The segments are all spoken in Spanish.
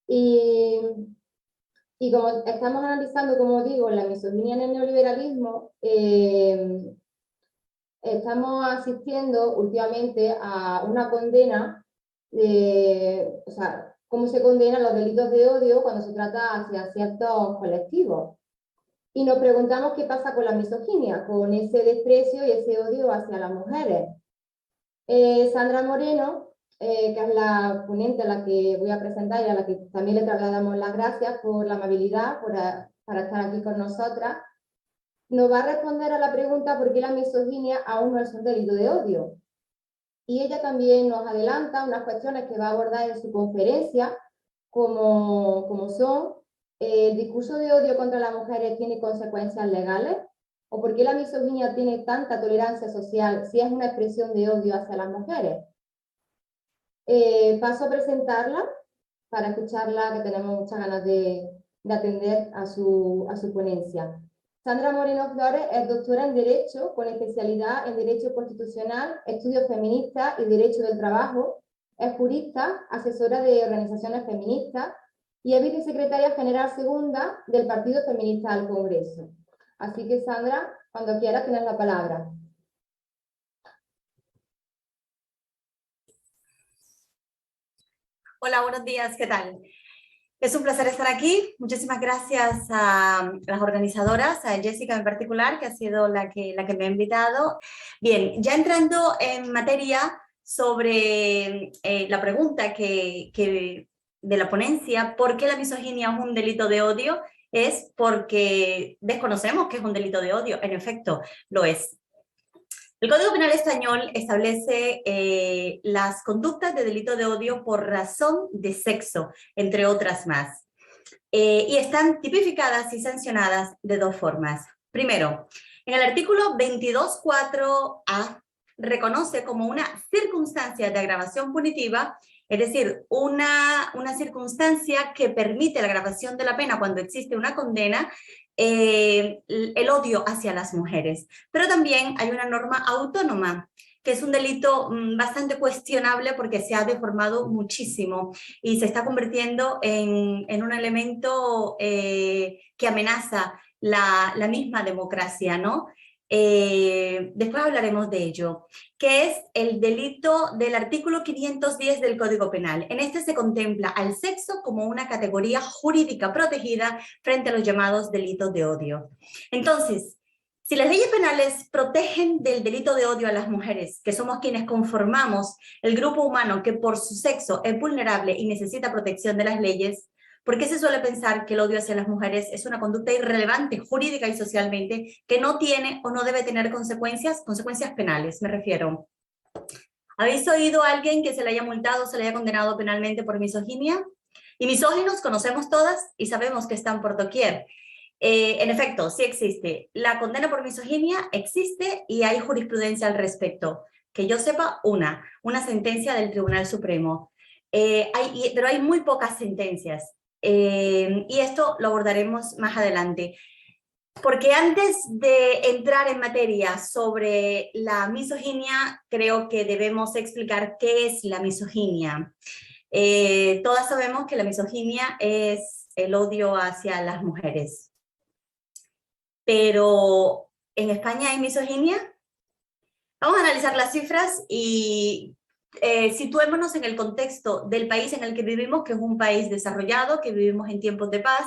Y, y como estamos analizando, como digo, la misoginia en el neoliberalismo, estamos asistiendo últimamente a una condena o sea, cómo se condenan los delitos de odio cuando se trata hacia ciertos colectivos. Y nos preguntamos qué pasa con la misoginia, con ese desprecio y ese odio hacia las mujeres. Sandra Moreno, que es la ponente a la que voy a presentar y a la que también le trasladamos las gracias por la amabilidad, para estar aquí con nosotras, nos va a responder a la pregunta por qué la misoginia aún no es un delito de odio. Y ella también nos adelanta unas cuestiones que va a abordar en su conferencia, como son el discurso de odio contra las mujeres tiene consecuencias legales, o por qué la misoginia tiene tanta tolerancia social si es una expresión de odio hacia las mujeres. Paso a presentarla para escucharla, que tenemos muchas ganas de atender a su ponencia. Sandra Moreno Flores es doctora en Derecho, con especialidad en Derecho Constitucional, Estudios Feministas y Derecho del Trabajo. Es jurista, asesora de organizaciones feministas y es vicesecretaria general segunda del Partido Feminista al Congreso. Así que, Sandra, cuando quieras tienes la palabra. Hola, buenos días, ¿qué tal? Es un placer estar aquí. Muchísimas gracias a las organizadoras, a Jessica en particular, que ha sido la que me ha invitado. Bien, ya entrando en materia sobre la pregunta de la ponencia, ¿por qué la misoginia es un delito de odio? Es porque desconocemos que es un delito de odio. En efecto, lo es. El Código Penal español establece las conductas de delito de odio por razón de sexo, entre otras más. Y están tipificadas y sancionadas de dos formas. Primero, en el artículo 22.4a reconoce como una circunstancia de agravación punitiva, es decir, una circunstancia que permite la agravación de la pena cuando existe una condena, el odio hacia las mujeres. Pero también hay una norma autónoma, que es un delito bastante cuestionable porque se ha deformado muchísimo y se está convirtiendo en un elemento que amenaza la misma democracia, ¿no? Después hablaremos de ello, que es el delito del artículo 510 del Código Penal. En este se contempla al sexo como una categoría jurídica protegida frente a los llamados delitos de odio. Entonces, si las leyes penales protegen del delito de odio a las mujeres, que somos quienes conformamos el grupo humano que por su sexo es vulnerable y necesita protección de las leyes, ¿por qué se suele pensar que el odio hacia las mujeres es una conducta irrelevante jurídica y socialmente que no tiene o no debe tener consecuencias penales, me refiero? ¿Habéis oído a alguien que se le haya multado, se le haya condenado penalmente por misoginia? Y misóginos conocemos todas y sabemos que están por doquier. En efecto, sí existe. La condena por misoginia existe y hay jurisprudencia al respecto. Que yo sepa, una sentencia del Tribunal Supremo. Pero hay muy pocas sentencias. Y esto lo abordaremos más adelante. Porque antes de entrar en materia sobre la misoginia, creo que debemos explicar qué es la misoginia. Todas sabemos que la misoginia es el odio hacia las mujeres. Pero, ¿en España hay misoginia? Vamos a analizar las cifras y situémonos en el contexto del país en el que vivimos, que es un país desarrollado, que vivimos en tiempos de paz,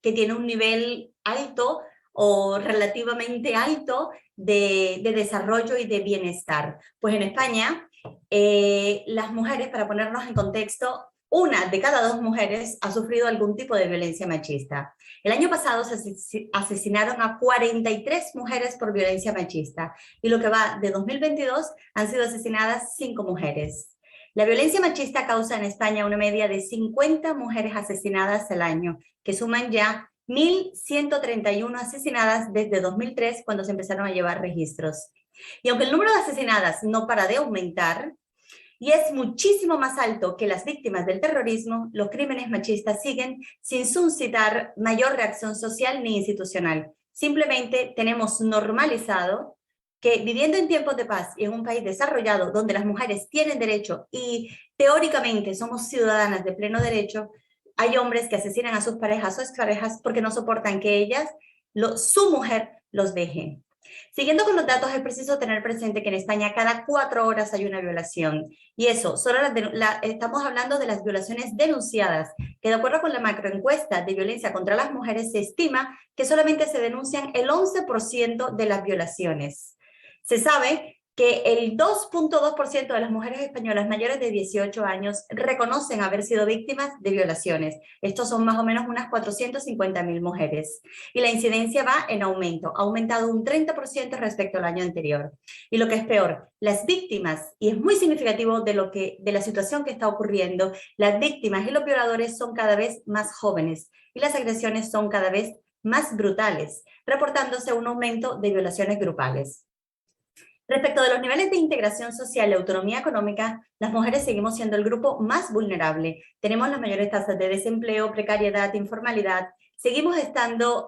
que tiene un nivel alto o relativamente alto de desarrollo y de bienestar. Pues en España, las mujeres, para ponernos en contexto, una de cada dos mujeres ha sufrido algún tipo de violencia machista. El año pasado se asesinaron a 43 mujeres por violencia machista y lo que va de 2022 han sido asesinadas 5 mujeres. La violencia machista causa en España una media de 50 mujeres asesinadas al año, que suman ya 1.131 asesinadas desde 2003, cuando se empezaron a llevar registros. Y aunque el número de asesinadas no para de aumentar, y es muchísimo más alto que las víctimas del terrorismo, los crímenes machistas siguen sin suscitar mayor reacción social ni institucional. Simplemente tenemos normalizado que viviendo en tiempos de paz y en un país desarrollado donde las mujeres tienen derecho y teóricamente somos ciudadanas de pleno derecho, hay hombres que asesinan a sus parejas o exparejas porque no soportan que su mujer los deje. Siguiendo con los datos, es preciso tener presente que en España cada 4 horas hay una violación. Y eso, solo estamos hablando de las violaciones denunciadas, que de acuerdo con la macroencuesta de violencia contra las mujeres, se estima que solamente se denuncian el 11% de las violaciones. Se sabe que el 2.2% de las mujeres españolas mayores de 18 años reconocen haber sido víctimas de violaciones. Estos son más o menos unas 450.000 mujeres. Y la incidencia va en aumento, ha aumentado un 30% respecto al año anterior. Y lo que es peor, las víctimas, y es muy significativo de la situación que está ocurriendo, las víctimas y los violadores son cada vez más jóvenes y las agresiones son cada vez más brutales, reportándose un aumento de violaciones grupales. Respecto de los niveles de integración social y autonomía económica, las mujeres seguimos siendo el grupo más vulnerable. Tenemos las mayores tasas de desempleo, precariedad, informalidad. Seguimos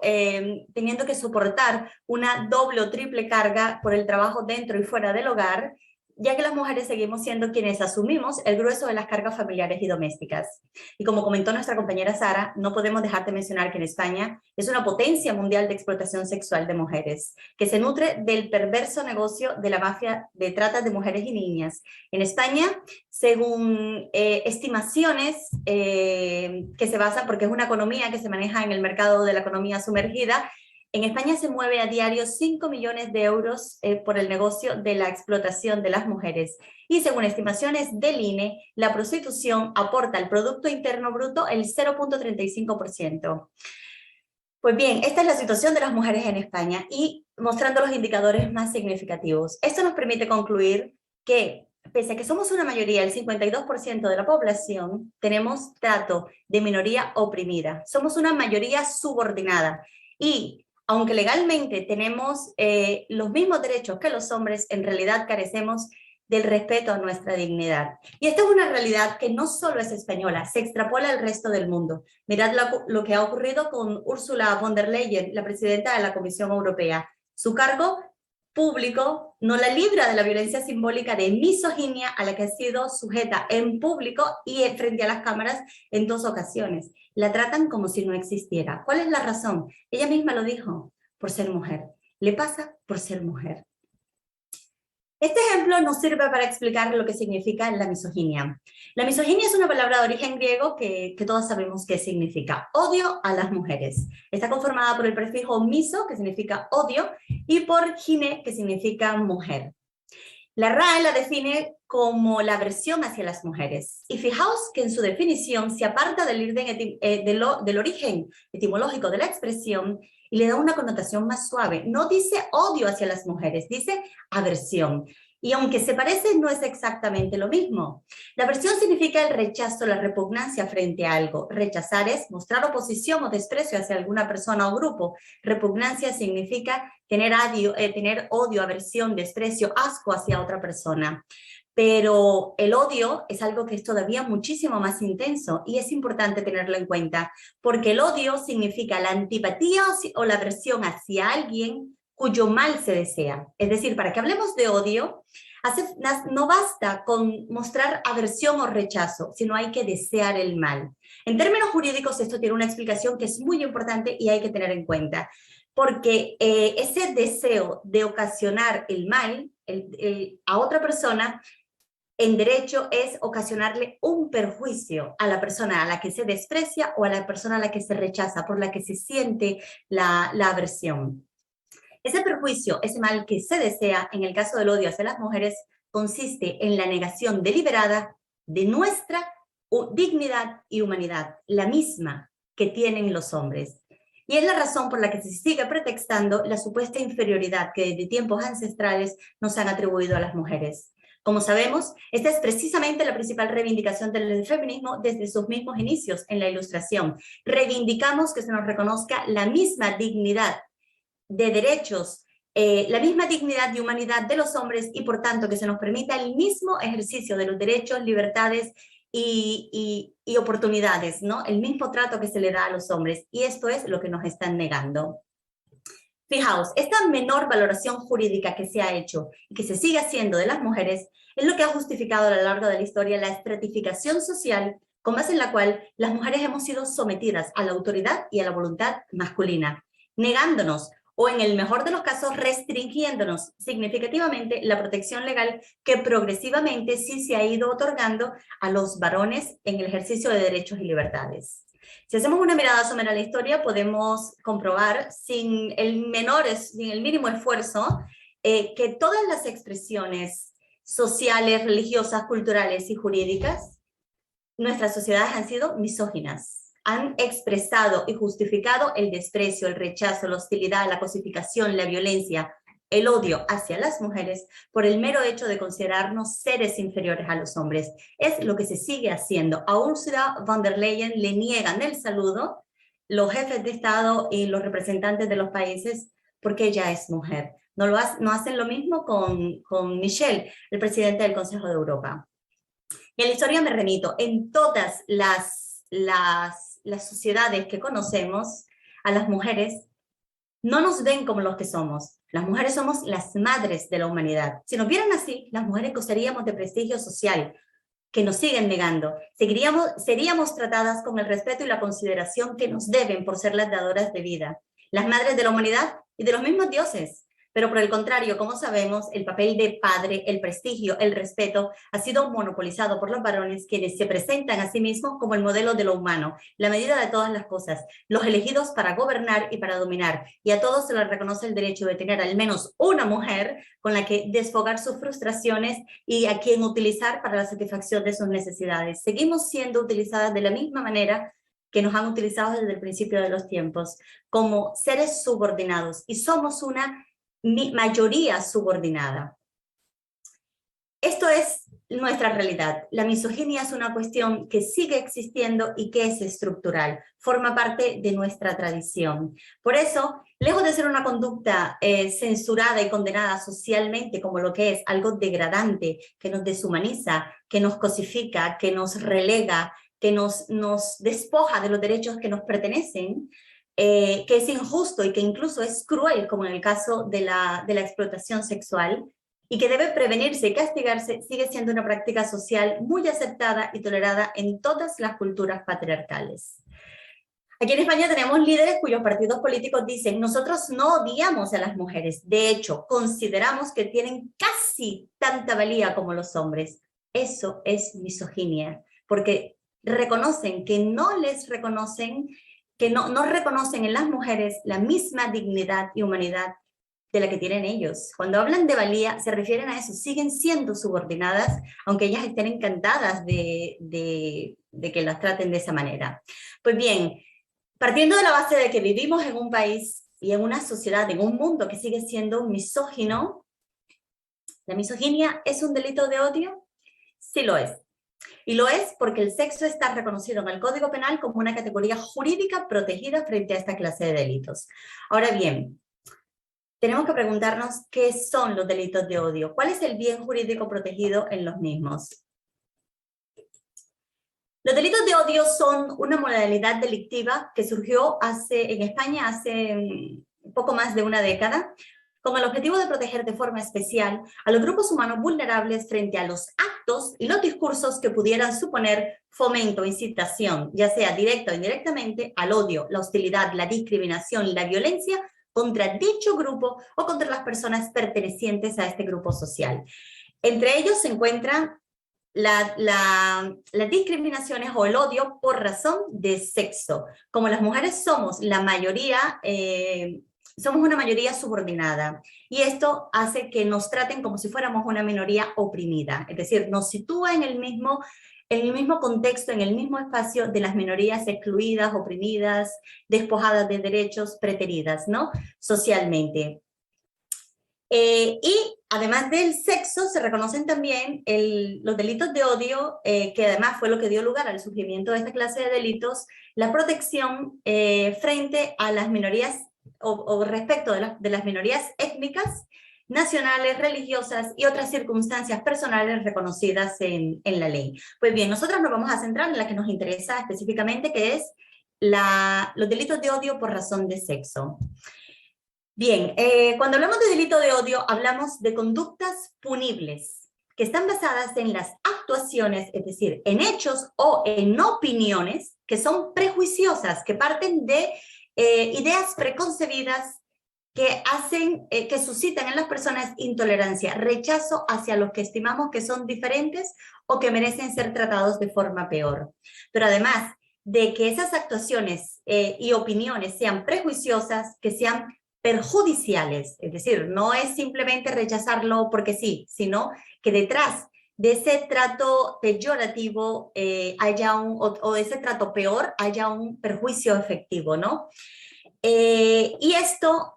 teniendo que soportar una doble o triple carga por el trabajo dentro y fuera del hogar, ya que las mujeres seguimos siendo quienes asumimos el grueso de las cargas familiares y domésticas. Y como comentó nuestra compañera Sara, no podemos dejar de mencionar que en España es una potencia mundial de explotación sexual de mujeres, que se nutre del perverso negocio de la mafia de trata de mujeres y niñas. En España, según estimaciones que se basan, porque es una economía que se maneja en el mercado de la economía sumergida, en España se mueve a diario 5 millones de euros por el negocio de la explotación de las mujeres. Y según estimaciones del INE, la prostitución aporta al Producto Interno Bruto el 0.35%. Pues bien, esta es la situación de las mujeres en España y mostrando los indicadores más significativos. Esto nos permite concluir que, pese a que somos una mayoría, el 52% de la población, tenemos trato de minoría oprimida. Somos una mayoría subordinada y aunque legalmente tenemos los mismos derechos que los hombres, en realidad carecemos del respeto a nuestra dignidad. Y esta es una realidad que no solo es española, se extrapola al resto del mundo. Mirad lo que ha ocurrido con Ursula von der Leyen, la presidenta de la Comisión Europea. Su cargo público no la libra de la violencia simbólica de misoginia a la que ha sido sujeta en público y frente a las cámaras en 2 ocasiones. La tratan como si no existiera. ¿Cuál es la razón? Ella misma lo dijo, por ser mujer. Le pasa por ser mujer. Este ejemplo nos sirve para explicar lo que significa la misoginia. La misoginia es una palabra de origen griego que todos sabemos qué significa. Odio a las mujeres. Está conformada por el prefijo miso, que significa odio, y por gine, que significa mujer. La RAE la define como la aversión hacia las mujeres. Y fijaos que en su definición se aparta del origen etimológico de la expresión y le da una connotación más suave. No dice odio hacia las mujeres, dice aversión. Y aunque se parece, no es exactamente lo mismo. La aversión significa el rechazo, la repugnancia frente a algo. Rechazar es mostrar oposición o desprecio hacia alguna persona o grupo. Repugnancia significa tener odio, aversión, desprecio, asco hacia otra persona. Pero el odio es algo que es todavía muchísimo más intenso y es importante tenerlo en cuenta, porque el odio significa la antipatía o la aversión hacia alguien cuyo mal se desea. Es decir, para que hablemos de odio, no basta con mostrar aversión o rechazo, sino hay que desear el mal. En términos jurídicos, esto tiene una explicación que es muy importante y hay que tener en cuenta, porque ese deseo de ocasionar el mal a otra persona, en derecho es ocasionarle un perjuicio a la persona a la que se desprecia o a la persona a la que se rechaza, por la que se siente la aversión. Ese perjuicio, ese mal que se desea, en el caso del odio hacia las mujeres, consiste en la negación deliberada de nuestra dignidad y humanidad, la misma que tienen los hombres. Y es la razón por la que se sigue pretextando la supuesta inferioridad que desde tiempos ancestrales nos han atribuido a las mujeres. Como sabemos, esta es precisamente la principal reivindicación del feminismo desde sus mismos inicios en la Ilustración. Reivindicamos que se nos reconozca la misma dignidad de derechos, la misma dignidad y humanidad de los hombres y por tanto que se nos permita el mismo ejercicio de los derechos, libertades y oportunidades, ¿no? El mismo trato que se le da a los hombres, y esto es lo que nos están negando. Fijaos, esta menor valoración jurídica que se ha hecho y que se sigue haciendo de las mujeres es lo que ha justificado a lo largo de la historia la estratificación social con base en la cual las mujeres hemos sido sometidas a la autoridad y a la voluntad masculina, negándonos o en el mejor de los casos restringiéndonos significativamente la protección legal que progresivamente sí se ha ido otorgando a los varones en el ejercicio de derechos y libertades. Si hacemos una mirada somera a la historia, podemos comprobar sin el mínimo esfuerzo que todas las expresiones sociales, religiosas, culturales y jurídicas, nuestras sociedades han sido misóginas. Han expresado y justificado el desprecio, el rechazo, la hostilidad, la cosificación, la violencia, el odio hacia las mujeres por el mero hecho de considerarnos seres inferiores a los hombres. Es lo que se sigue haciendo. A Ursula von der Leyen le niegan el saludo los jefes de Estado y los representantes de los países porque ella es mujer. No hacen lo mismo con Michel, el presidente del Consejo de Europa. Y en la historia me remito, en todas las sociedades que conocemos, a las mujeres no nos ven como los que somos. Las mujeres somos las madres de la humanidad. Si nos vieran así, las mujeres gozaríamos de prestigio social, que nos siguen negando. Seríamos tratadas con el respeto y la consideración que nos deben por ser las dadoras de vida, las madres de la humanidad y de los mismos dioses. Pero por el contrario, como sabemos, el papel de padre, el prestigio, el respeto, ha sido monopolizado por los varones, quienes se presentan a sí mismos como el modelo de lo humano, la medida de todas las cosas, los elegidos para gobernar y para dominar, y a todos se les reconoce el derecho de tener al menos una mujer con la que desfogar sus frustraciones y a quien utilizar para la satisfacción de sus necesidades. Seguimos siendo utilizadas de la misma manera que nos han utilizado desde el principio de los tiempos, como seres subordinados, y somos una mayoría subordinada. Esto es nuestra realidad. La misoginia es una cuestión que sigue existiendo y que es estructural, forma parte de nuestra tradición. Por eso, lejos de ser una conducta censurada y condenada socialmente como lo que es algo degradante, que nos deshumaniza, que nos cosifica, que nos relega, que nos despoja de los derechos que nos pertenecen, que es injusto y que incluso es cruel, como en el caso de la explotación sexual, y que debe prevenirse y castigarse, sigue siendo una práctica social muy aceptada y tolerada en todas las culturas patriarcales. Aquí en España tenemos líderes cuyos partidos políticos dicen: nosotros no odiamos a las mujeres, de hecho, consideramos que tienen casi tanta valía como los hombres. Eso es misoginia, porque reconocen que no reconocen en las mujeres la misma dignidad y humanidad de la que tienen ellos. Cuando hablan de valía, se refieren a eso, siguen siendo subordinadas, aunque ellas estén encantadas de que las traten de esa manera. Pues bien, partiendo de la base de que vivimos en un país y en una sociedad, en un mundo que sigue siendo misógino, ¿la misoginia es un delito de odio? Sí lo es. Y lo es porque el sexo está reconocido en el Código Penal como una categoría jurídica protegida frente a esta clase de delitos. Ahora bien, tenemos que preguntarnos qué son los delitos de odio, cuál es el bien jurídico protegido en los mismos. Los delitos de odio son una modalidad delictiva que surgió en España hace poco más de una década, con el objetivo de proteger de forma especial a los grupos humanos vulnerables frente a los actos y los discursos que pudieran suponer fomento, incitación, ya sea directa o indirectamente, al odio, la hostilidad, la discriminación, la violencia contra dicho grupo o contra las personas pertenecientes a este grupo social. Entre ellos se encuentran las discriminaciones o el odio por razón de sexo. Como las mujeres somos la mayoría, somos una mayoría subordinada, y esto hace que nos traten como si fuéramos una minoría oprimida, es decir, nos sitúa en el mismo contexto, en el mismo espacio de las minorías excluidas, oprimidas, despojadas de derechos, preteridas, ¿no? Socialmente. Y además del sexo, se reconocen también los delitos de odio, que además fue lo que dio lugar al surgimiento de esta clase de delitos, la protección frente a las minorías o respecto de las minorías étnicas, nacionales, religiosas y otras circunstancias personales reconocidas en la ley. Pues bien, nosotros nos vamos a centrar en la que nos interesa específicamente, que es los delitos de odio por razón de sexo. Bien, cuando hablamos de delito de odio, hablamos de conductas punibles que están basadas en las actuaciones, es decir, en hechos o en opiniones que son prejuiciosas, que parten de ideas preconcebidas que hacen, que suscitan en las personas intolerancia, rechazo hacia los que estimamos que son diferentes o que merecen ser tratados de forma peor. Pero además de que esas actuaciones y opiniones sean prejuiciosas, que sean perjudiciales, es decir, no es simplemente rechazarlo porque sí, sino que detrás de ese trato peyorativo haya o de ese trato peor haya un perjuicio efectivo, ¿no? Y esto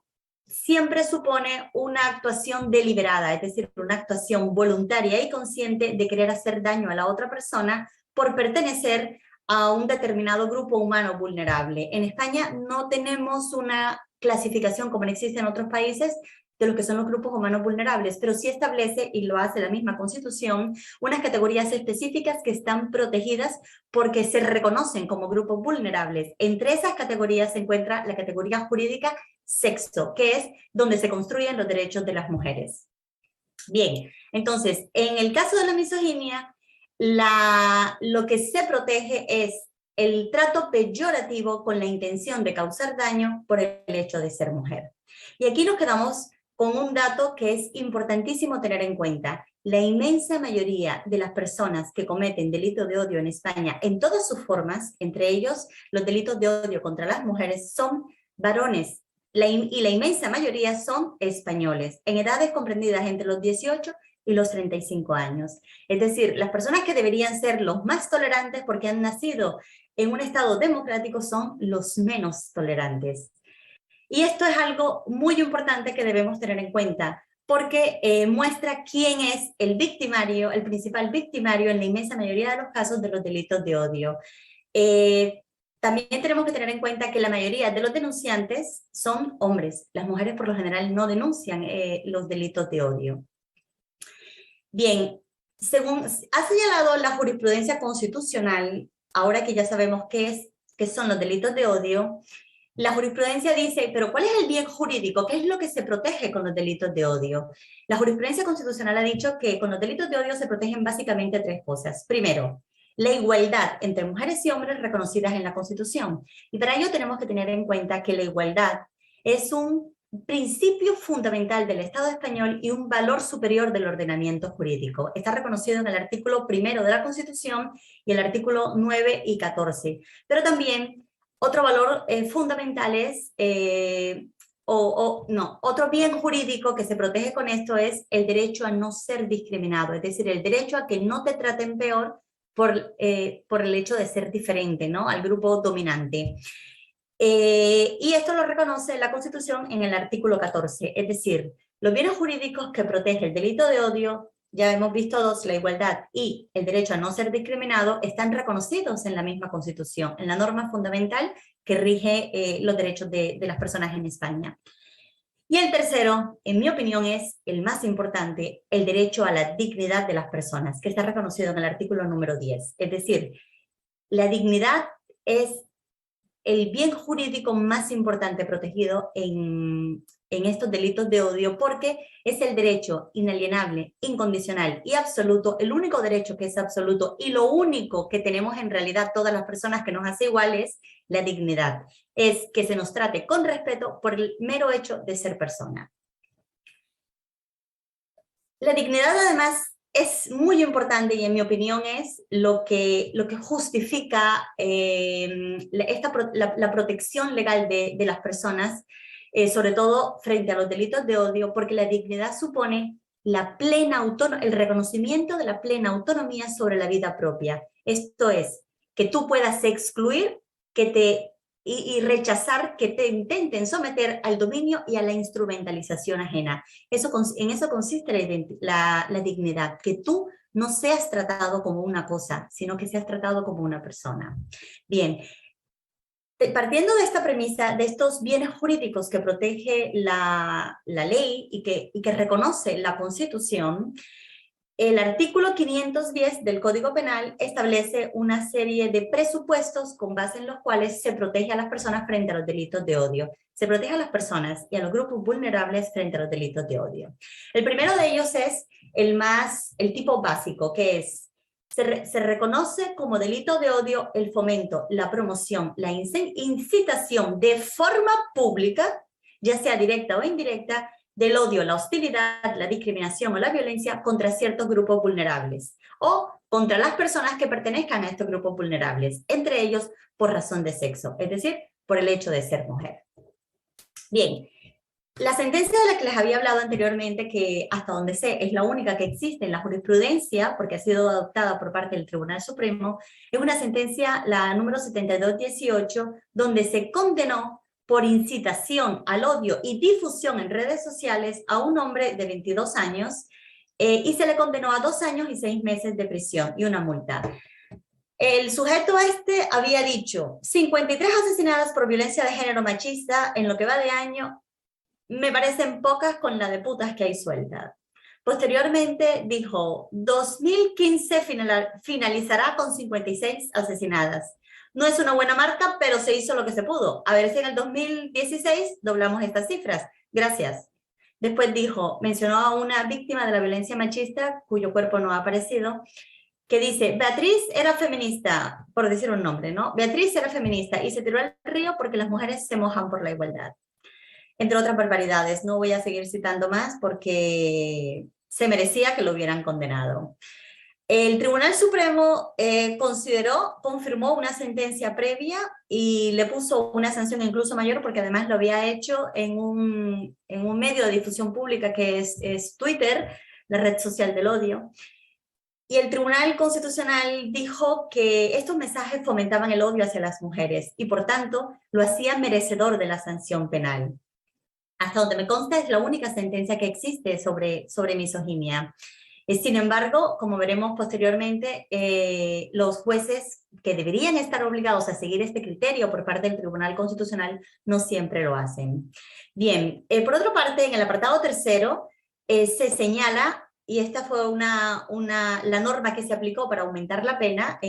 siempre supone una actuación deliberada, es decir, una actuación voluntaria y consciente de querer hacer daño a la otra persona por pertenecer a un determinado grupo humano vulnerable. En España no tenemos una clasificación como existe en otros países de lo que son los grupos humanos vulnerables, pero sí establece, y lo hace la misma Constitución, unas categorías específicas que están protegidas porque se reconocen como grupos vulnerables. Entre esas categorías se encuentra la categoría jurídica sexo, que es donde se construyen los derechos de las mujeres. Bien, entonces, en el caso de la misoginia, lo que se protege es el trato peyorativo con la intención de causar daño por el hecho de ser mujer. Y aquí nos quedamos con un dato que es importantísimo tener en cuenta. La inmensa mayoría de las personas que cometen delitos de odio en España, en todas sus formas, entre ellos los delitos de odio contra las mujeres, son varones. Y la inmensa mayoría son españoles, en edades comprendidas entre los 18 y los 35 años. Es decir, las personas que deberían ser los más tolerantes porque han nacido en un estado democrático son los menos tolerantes. Y esto es algo muy importante que debemos tener en cuenta, porque muestra quién es el victimario, el principal victimario en la inmensa mayoría de los casos de los delitos de odio. También tenemos que tener en cuenta que la mayoría de los denunciantes son hombres. Las mujeres por lo general no denuncian los delitos de odio. Bien, según ha señalado la jurisprudencia constitucional, ahora que ya sabemos qué son los delitos de odio, la jurisprudencia dice, pero ¿cuál es el bien jurídico? ¿Qué es lo que se protege con los delitos de odio? La jurisprudencia constitucional ha dicho que con los delitos de odio se protegen básicamente tres cosas. Primero, la igualdad entre mujeres y hombres reconocidas en la Constitución. Y para ello tenemos que tener en cuenta que la igualdad es un principio fundamental del Estado español y un valor superior del ordenamiento jurídico. Está reconocido en el artículo 1 de la Constitución y el artículo 9 y 14. Pero también otro valor fundamental es, otro bien jurídico que se protege con esto es el derecho a no ser discriminado, es decir, el derecho a que no te traten peor por el hecho de ser diferente, ¿no?, al grupo dominante. Y esto lo reconoce la Constitución en el artículo 14, es decir, los bienes jurídicos que protege el delito de odio, ya hemos visto dos, la igualdad y el derecho a no ser discriminado, están reconocidos en la misma Constitución, en la norma fundamental que rige los derechos de las personas en España. Y el tercero, en mi opinión, es el más importante, el derecho a la dignidad de las personas, que está reconocido en el artículo número 10. Es decir, la dignidad es el bien jurídico más importante protegido en estos delitos de odio, porque es el derecho inalienable, incondicional y absoluto, el único derecho que es absoluto y lo único que tenemos en realidad todas las personas que nos hace igual es la dignidad. Es que se nos trate con respeto por el mero hecho de ser persona. La dignidad además es muy importante y en mi opinión es lo que justifica la protección legal de las personas, sobre todo frente a los delitos de odio, porque la dignidad supone el reconocimiento de la plena autonomía sobre la vida propia. Esto es, que tú puedas excluir y rechazar que te intenten someter al dominio y a la instrumentalización ajena. En eso consiste la dignidad, que tú no seas tratado como una cosa, sino que seas tratado como una persona. Bien, partiendo de esta premisa, de estos bienes jurídicos que protege la ley y que reconoce la Constitución, el artículo 510 del Código Penal establece una serie de presupuestos con base en los cuales se protege a las personas frente a los delitos de odio. Se protege a las personas y a los grupos vulnerables frente a los delitos de odio. El primero de ellos es el tipo básico, que es, se reconoce como delito de odio el fomento, la promoción, la incitación de forma pública, ya sea directa o indirecta, del odio, la hostilidad, la discriminación o la violencia contra ciertos grupos vulnerables o contra las personas que pertenezcan a estos grupos vulnerables, entre ellos por razón de sexo, es decir, por el hecho de ser mujer. Bien, la sentencia de la que les había hablado anteriormente, que hasta donde sé es la única que existe en la jurisprudencia, porque ha sido adoptada por parte del Tribunal Supremo, es una sentencia, la número 7218, donde se condenó por incitación al odio y difusión en redes sociales a un hombre de 22 años y se le condenó a 2 años y 6 meses de prisión y una multa. El sujeto este había dicho 53 asesinadas por violencia de género machista en lo que va de año, me parecen pocas con la de putas que hay sueltas. Posteriormente dijo, 2015 finalizará con 56 asesinadas. No es una buena marca, pero se hizo lo que se pudo. A ver si en el 2016 doblamos estas cifras. Gracias. Después dijo, mencionó a una víctima de la violencia machista, cuyo cuerpo no ha aparecido, que dice, Beatriz era feminista, por decir un nombre, ¿no? Beatriz era feminista y se tiró al río porque las mujeres se mojan por la igualdad. Entre otras barbaridades, no voy a seguir citando más porque se merecía que lo hubieran condenado. El Tribunal Supremo confirmó una sentencia previa y le puso una sanción incluso mayor porque además lo había hecho en un medio de difusión pública que es Twitter, la red social del odio. Y el Tribunal Constitucional dijo que estos mensajes fomentaban el odio hacia las mujeres y por tanto lo hacían merecedor de la sanción penal. Hasta donde me consta es la única sentencia que existe sobre misoginia. Sin embargo, como veremos posteriormente, los jueces que deberían estar obligados a seguir este criterio por parte del Tribunal Constitucional no siempre lo hacen. Bien, por otra parte, en el apartado tercero se señala, y esta fue la norma que se aplicó para aumentar la pena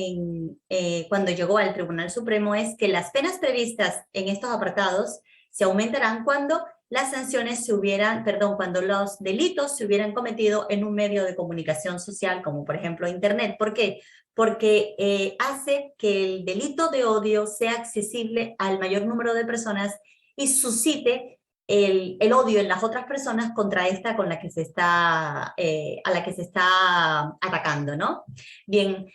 cuando llegó al Tribunal Supremo, es que las penas previstas en estos apartados se aumentarán cuando las sanciones cuando los delitos se hubieran cometido en un medio de comunicación social, como por ejemplo Internet. ¿Por qué? Porque hace que el delito de odio sea accesible al mayor número de personas y suscite el odio en las otras personas contra esta con la que se está, a la que se está atacando, ¿no? Bien.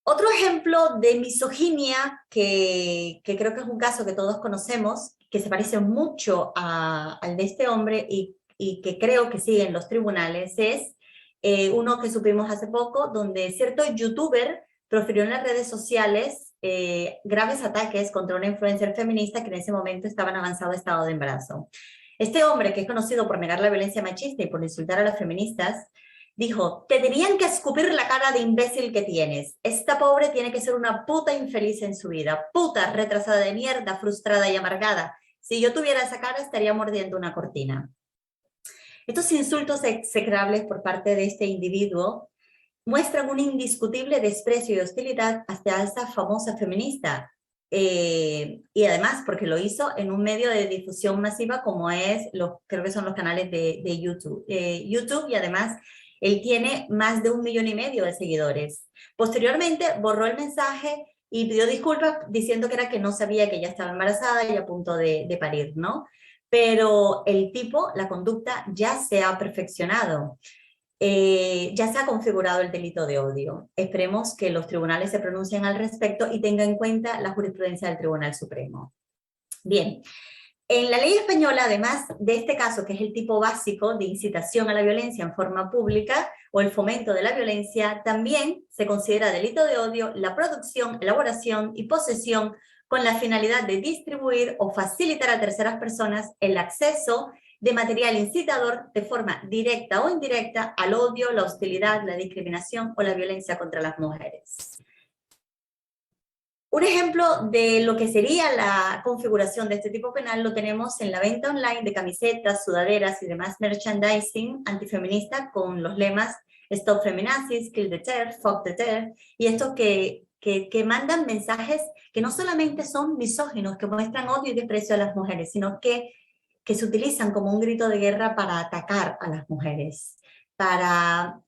Otro ejemplo de misoginia, que creo que es un caso que todos conocemos, que se parece mucho al de este hombre y que creo que sigue en los tribunales, es uno que supimos hace poco, donde cierto youtuber profirió en las redes sociales graves ataques contra una influencer feminista que en ese momento estaba en avanzado estado de embarazo. Este hombre, que es conocido por negar la violencia machista y por insultar a las feministas, dijo, te tenían que escupir la cara de imbécil que tienes. Esta pobre tiene que ser una puta infeliz en su vida. Puta retrasada de mierda, frustrada y amargada. Si yo tuviera esa cara estaría mordiendo una cortina. Estos insultos execrables por parte de este individuo muestran un indiscutible desprecio y hostilidad hacia esa famosa feminista. Y además porque lo hizo en un medio de difusión masiva como creo que son los canales de YouTube. YouTube, y además él tiene más de 1,5 millones de seguidores. Posteriormente borró el mensaje y pidió disculpas diciendo que era que no sabía que ella estaba embarazada y a punto de parir, ¿no? Pero el tipo, la conducta ya se ha perfeccionado. Ya se ha configurado el delito de odio. Esperemos que los tribunales se pronuncien al respecto y tengan en cuenta la jurisprudencia del Tribunal Supremo. Bien. En la ley española, además de este caso, que es el tipo básico de incitación a la violencia en forma pública o el fomento de la violencia, también se considera delito de odio la producción, elaboración y posesión con la finalidad de distribuir o facilitar a terceras personas el acceso de material incitador de forma directa o indirecta al odio, la hostilidad, la discriminación o la violencia contra las mujeres. Un ejemplo de lo que sería la configuración de este tipo penal lo tenemos en la venta online de camisetas, sudaderas y demás merchandising antifeminista con los lemas Stop Feminazis, Kill the TERF, Fuck the TERF, y estos que mandan mensajes que no solamente son misóginos, que muestran odio y desprecio a las mujeres, sino que se utilizan como un grito de guerra para atacar a las mujeres. para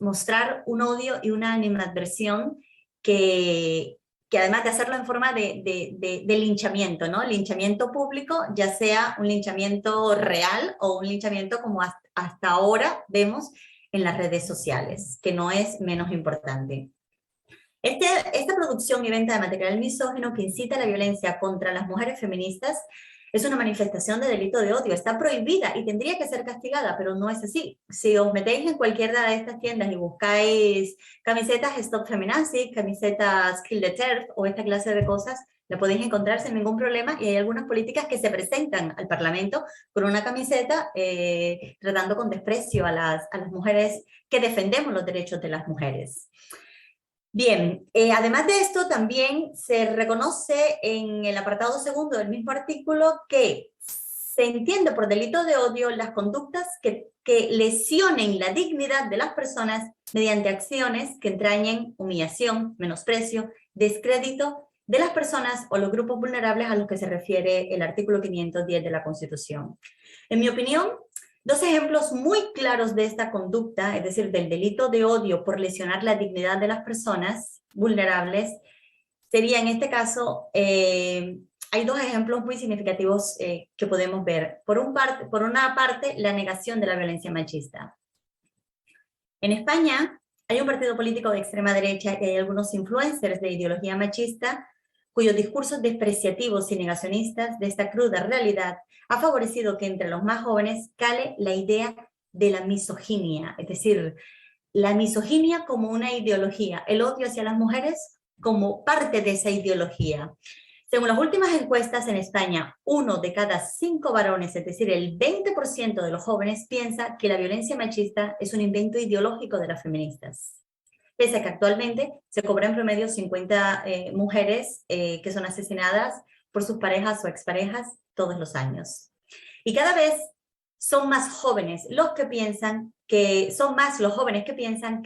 mostrar un odio y una animadversión que además de hacerlo en forma de linchamiento, ¿no? Linchamiento público, ya sea un linchamiento real o un linchamiento como hasta ahora vemos en las redes sociales, que no es menos importante. Esta producción y venta de material misógino que incita a la violencia contra las mujeres feministas es una manifestación de delito de odio, está prohibida y tendría que ser castigada, pero no es así. Si os metéis en cualquiera de estas tiendas y buscáis camisetas Stop Feminazi, camisetas Kill the TERF o esta clase de cosas, la podéis encontrar sin ningún problema, y hay algunas políticas que se presentan al Parlamento con una camiseta tratando con desprecio a las mujeres que defendemos los derechos de las mujeres. Bien, además de esto también se reconoce en el apartado segundo del mismo artículo que se entiende por delito de odio las conductas que lesionen la dignidad de las personas mediante acciones que entrañen humillación, menosprecio, descrédito de las personas o los grupos vulnerables a los que se refiere el artículo 510 de la Constitución. En mi opinión, dos ejemplos muy claros de esta conducta, es decir, del delito de odio por lesionar la dignidad de las personas vulnerables, sería en este caso, hay dos ejemplos muy significativos que podemos ver. Por una parte, la negación de la violencia machista. En España hay un partido político de extrema derecha y hay algunos influencers de ideología machista cuyos discursos despreciativos y negacionistas de esta cruda realidad ha favorecido que entre los más jóvenes cale la idea de la misoginia, es decir, la misoginia como una ideología, el odio hacia las mujeres como parte de esa ideología. Según las últimas encuestas en España, 1 de cada 5 varones, es decir, el 20% de los jóvenes, piensa que la violencia machista es un invento ideológico de las feministas. Pese a que actualmente se cobran en promedio 50 mujeres que son asesinadas por sus parejas o exparejas todos los años. Y cada vez son más jóvenes los que piensan que,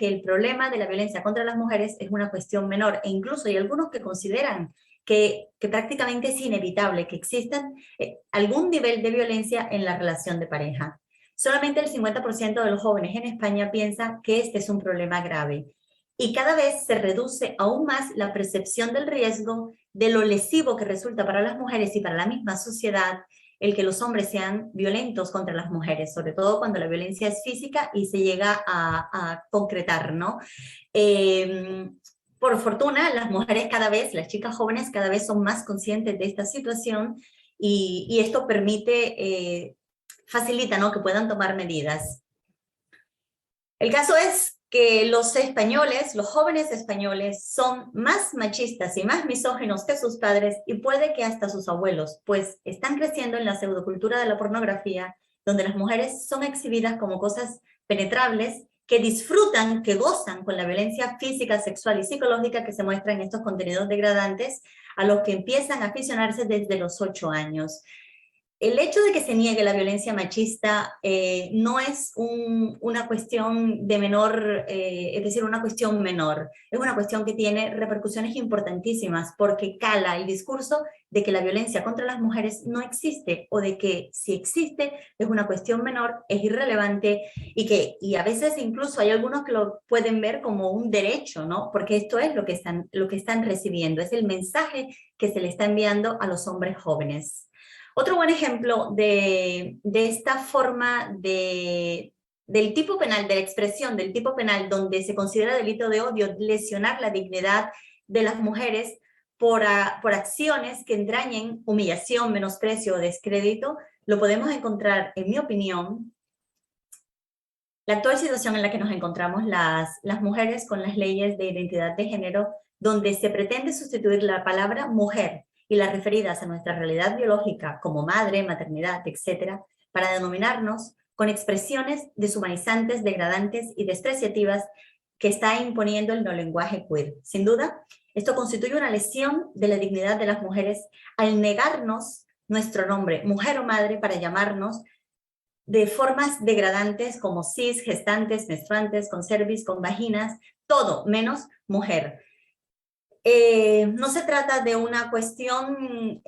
el problema de la violencia contra las mujeres es una cuestión menor, e incluso hay algunos que consideran que prácticamente es inevitable que existan algún nivel de violencia en la relación de pareja. Solamente el 50% de los jóvenes en España piensan que este es un problema grave. Y cada vez se reduce aún más la percepción del riesgo, de lo lesivo que resulta para las mujeres y para la misma sociedad el que los hombres sean violentos contra las mujeres, sobre todo cuando la violencia es física y se llega a concretar, ¿no? Por fortuna, las mujeres las chicas jóvenes cada vez son más conscientes de esta situación y esto permite, facilita, ¿no?, que puedan tomar medidas. El caso es que los jóvenes españoles son más machistas y más misóginos que sus padres y puede que hasta sus abuelos, pues están creciendo en la pseudocultura de la pornografía, donde las mujeres son exhibidas como cosas penetrables, que disfrutan, que gozan con la violencia física, sexual y psicológica que se muestra en estos contenidos degradantes, a los que empiezan a aficionarse desde los 8 años. El hecho de que se niegue la violencia machista no es una cuestión de menor, es decir, una cuestión menor. Es una cuestión que tiene repercusiones importantísimas porque cala el discurso de que la violencia contra las mujeres no existe o de que si existe es una cuestión menor, es irrelevante y a veces incluso hay algunos que lo pueden ver como un derecho, ¿no? Porque esto es lo que están recibiendo, es el mensaje que se le está enviando a los hombres jóvenes. Otro buen ejemplo de esta forma del tipo penal, de la expresión del tipo penal donde se considera delito de odio lesionar la dignidad de las mujeres por acciones que entrañen humillación, menosprecio o descrédito, lo podemos encontrar, en mi opinión, la actual situación en la que nos encontramos las mujeres con las leyes de identidad de género, donde se pretende sustituir la palabra mujer y las referidas a nuestra realidad biológica como madre, maternidad, etc., para denominarnos con expresiones deshumanizantes, degradantes y despreciativas que está imponiendo el neolenguaje queer. Sin duda, esto constituye una lesión de la dignidad de las mujeres al negarnos nuestro nombre, mujer o madre, para llamarnos de formas degradantes como cis, gestantes, menstruantes, con cervix, con vaginas, todo menos mujer. no se trata de una cuestión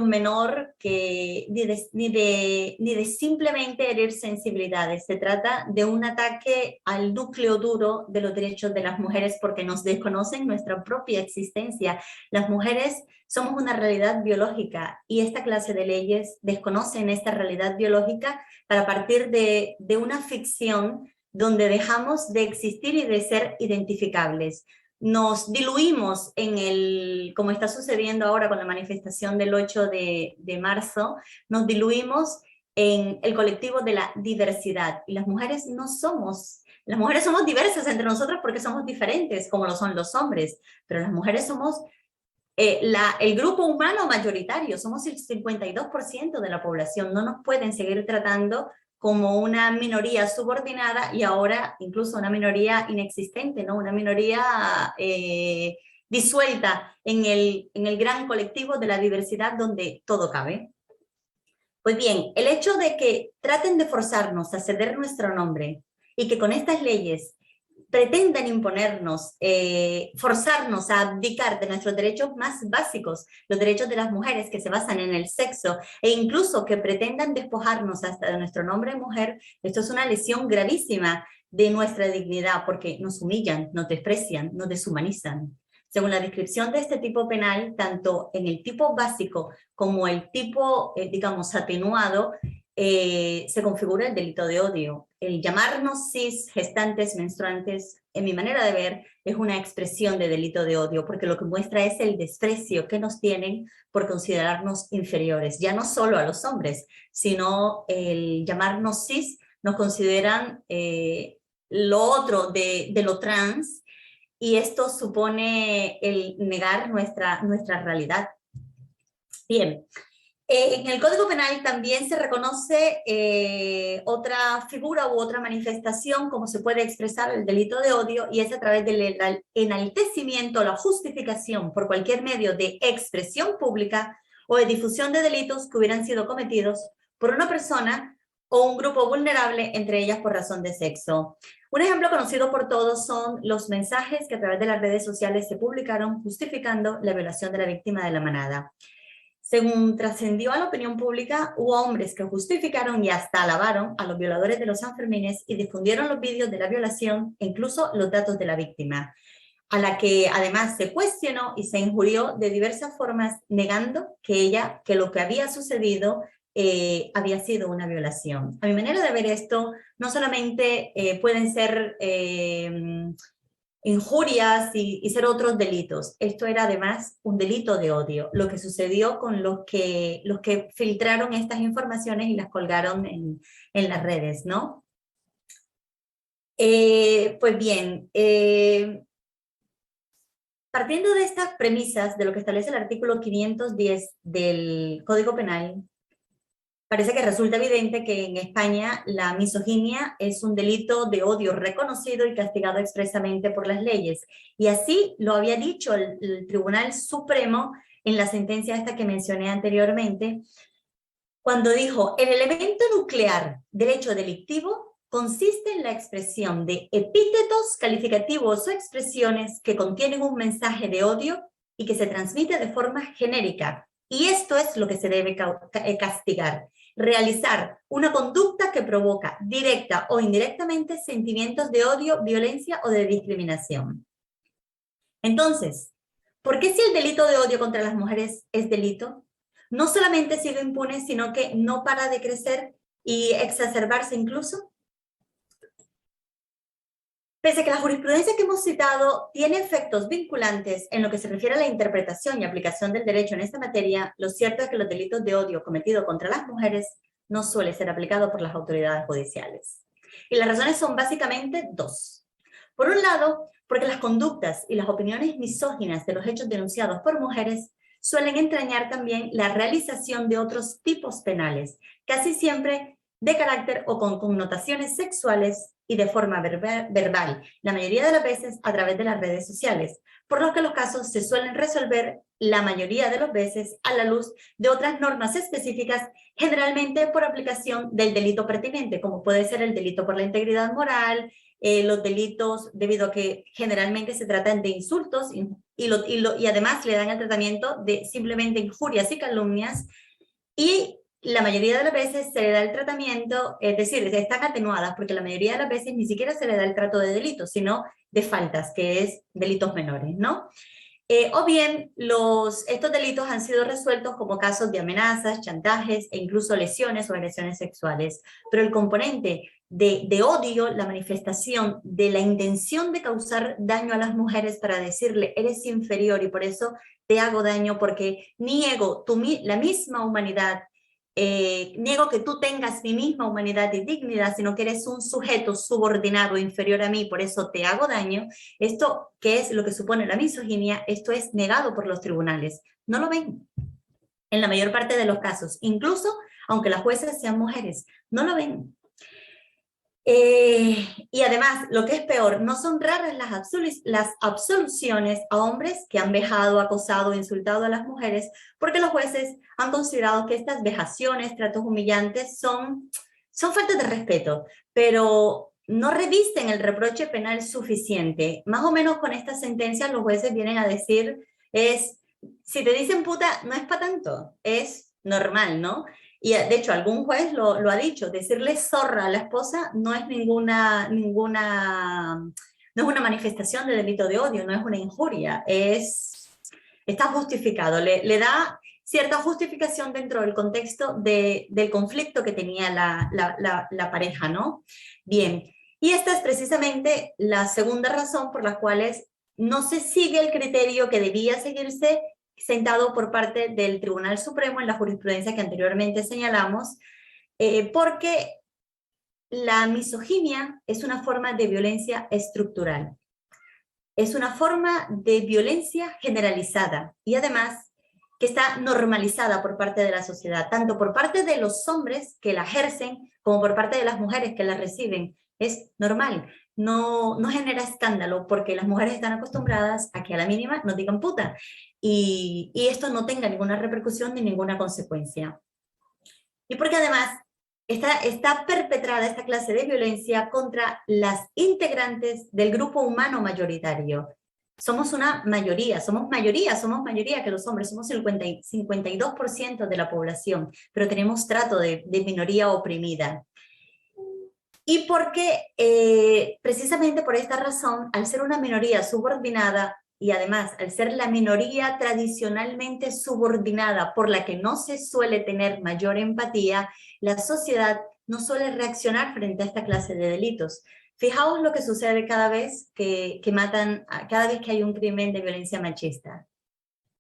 menor que, ni de simplemente herir sensibilidades. Se trata de un ataque al núcleo duro de los derechos de las mujeres porque nos desconocen nuestra propia existencia. Las mujeres somos una realidad biológica y esta clase de leyes desconocen esta realidad biológica para partir de una ficción donde dejamos de existir y de ser identificables. Nos diluimos como está sucediendo ahora con la manifestación del 8 de marzo, nos diluimos en el colectivo de la diversidad. Y las mujeres somos diversas entre nosotras porque somos diferentes, como lo son los hombres, pero las mujeres somos el grupo humano mayoritario, somos el 52% de la población. No nos pueden seguir tratando como una minoría subordinada y ahora incluso una minoría inexistente, ¿no? Una minoría disuelta en el gran colectivo de la diversidad donde todo cabe. Pues bien, el hecho de que traten de forzarnos a ceder nuestro nombre y que con estas leyes pretendan imponernos, forzarnos a abdicar de nuestros derechos más básicos, los derechos de las mujeres que se basan en el sexo, e incluso que pretendan despojarnos hasta de nuestro nombre de mujer, esto es una lesión gravísima de nuestra dignidad, porque nos humillan, nos desprecian, nos deshumanizan. Según la descripción de este tipo penal, tanto en el tipo básico como el tipo, digamos, atenuado, se configura el delito de odio. El llamarnos cis, gestantes, menstruantes, en mi manera de ver, es una expresión de delito de odio, porque lo que muestra es el desprecio que nos tienen por considerarnos inferiores, ya no solo a los hombres, sino el llamarnos cis, nos consideran lo otro de lo trans, y esto supone el negar nuestra realidad. Bien. En el Código Penal también se reconoce otra figura u otra manifestación como se puede expresar el delito de odio, y es a través del enaltecimiento o la justificación por cualquier medio de expresión pública o de difusión de delitos que hubieran sido cometidos por una persona o un grupo vulnerable, entre ellas por razón de sexo. Un ejemplo conocido por todos son los mensajes que a través de las redes sociales se publicaron justificando la violación de la víctima de la manada. Según trascendió a la opinión pública, hubo hombres que justificaron y hasta alabaron a los violadores de los Sanfermines y difundieron los vídeos de la violación e incluso los datos de la víctima, a la que además se cuestionó y se injurió de diversas formas, negando que lo que había sucedido había sido una violación. A mi manera de ver esto, no solamente pueden ser injurias y ser otros delitos. Esto era además un delito de odio, lo que sucedió con los que filtraron estas informaciones y las colgaron en las redes, ¿no? Pues bien, partiendo de estas premisas de lo que establece el artículo 510 del Código Penal, parece que resulta evidente que en España la misoginia es un delito de odio reconocido y castigado expresamente por las leyes. Y así lo había dicho el Tribunal Supremo en la sentencia esta que mencioné anteriormente, cuando dijo: el elemento nuclear del hecho delictivo consiste en la expresión de epítetos, calificativos o expresiones que contienen un mensaje de odio y que se transmite de forma genérica. Y esto es lo que se debe castigar: realizar una conducta que provoca directa o indirectamente sentimientos de odio, violencia o de discriminación. Entonces, ¿por qué si el delito de odio contra las mujeres es delito, no solamente sigue impune, sino que no para de crecer y exacerbarse incluso? Pese a que la jurisprudencia que hemos citado tiene efectos vinculantes en lo que se refiere a la interpretación y aplicación del derecho en esta materia, lo cierto es que los delitos de odio cometidos contra las mujeres no suele ser aplicado por las autoridades judiciales. Y las razones son básicamente dos. Por un lado, porque las conductas y las opiniones misóginas de los hechos denunciados por mujeres suelen entrañar también la realización de otros tipos penales, casi siempre de carácter o con connotaciones sexuales y de forma verbal, la mayoría de las veces a través de las redes sociales, por lo que los casos se suelen resolver la mayoría de las veces a la luz de otras normas específicas, generalmente por aplicación del delito pertinente, como puede ser el delito por la integridad moral, los delitos debido a que generalmente se tratan de insultos, y además le dan el tratamiento de simplemente injurias y calumnias, y la mayoría de las veces se le da el tratamiento, es decir, están atenuadas, porque la mayoría de las veces ni siquiera se le da el trato de delitos, sino de faltas, que es delitos menores, ¿no? O bien, estos delitos han sido resueltos como casos de amenazas, chantajes e incluso lesiones o agresiones sexuales. Pero el componente de odio, la manifestación de la intención de causar daño a las mujeres para decirle, eres inferior y por eso te hago daño, porque niego la misma humanidad, niego que tú tengas mi misma humanidad y dignidad, sino que eres un sujeto subordinado, inferior a mí, por eso te hago daño. Esto, que es lo que supone la misoginia, esto es negado por los tribunales. No lo ven en la mayor parte de los casos, incluso aunque las jueces sean mujeres, no lo ven. Y además, lo que es peor, no son raras las absoluciones a hombres que han vejado, acosado, insultado a las mujeres, porque los jueces han considerado que estas vejaciones, tratos humillantes, son faltas de respeto, pero no revisten el reproche penal suficiente. Más o menos con estas sentencias los jueces vienen a decir, si te dicen puta, no es para tanto, es normal, ¿no? Y de hecho algún juez lo ha dicho, decirle zorra a la esposa no es no es una manifestación de delito de odio, no es una injuria, está justificado, le da cierta justificación dentro del contexto del conflicto que tenía la pareja, ¿no? Bien, y esta es precisamente la segunda razón por la cual no se sigue el criterio que debía seguirse sentado por parte del Tribunal Supremo en la jurisprudencia que anteriormente señalamos, porque la misoginia es una forma de violencia estructural. Es una forma de violencia generalizada y además que está normalizada por parte de la sociedad, tanto por parte de los hombres que la ejercen como por parte de las mujeres que la reciben. Es normal, no genera escándalo porque las mujeres están acostumbradas a que a la mínima nos digan puta y esto no tenga ninguna repercusión ni ninguna consecuencia. Y porque además está perpetrada esta clase de violencia contra las integrantes del grupo humano mayoritario. Somos una mayoría, somos mayoría que los hombres, somos el 52% de la población, pero tenemos trato de minoría oprimida. Y porque precisamente por esta razón, al ser una minoría subordinada, y además al ser la minoría tradicionalmente subordinada por la que no se suele tener mayor empatía, la sociedad no suele reaccionar frente a esta clase de delitos. Fijaos lo que sucede cada vez que matan, cada vez que hay un crimen de violencia machista.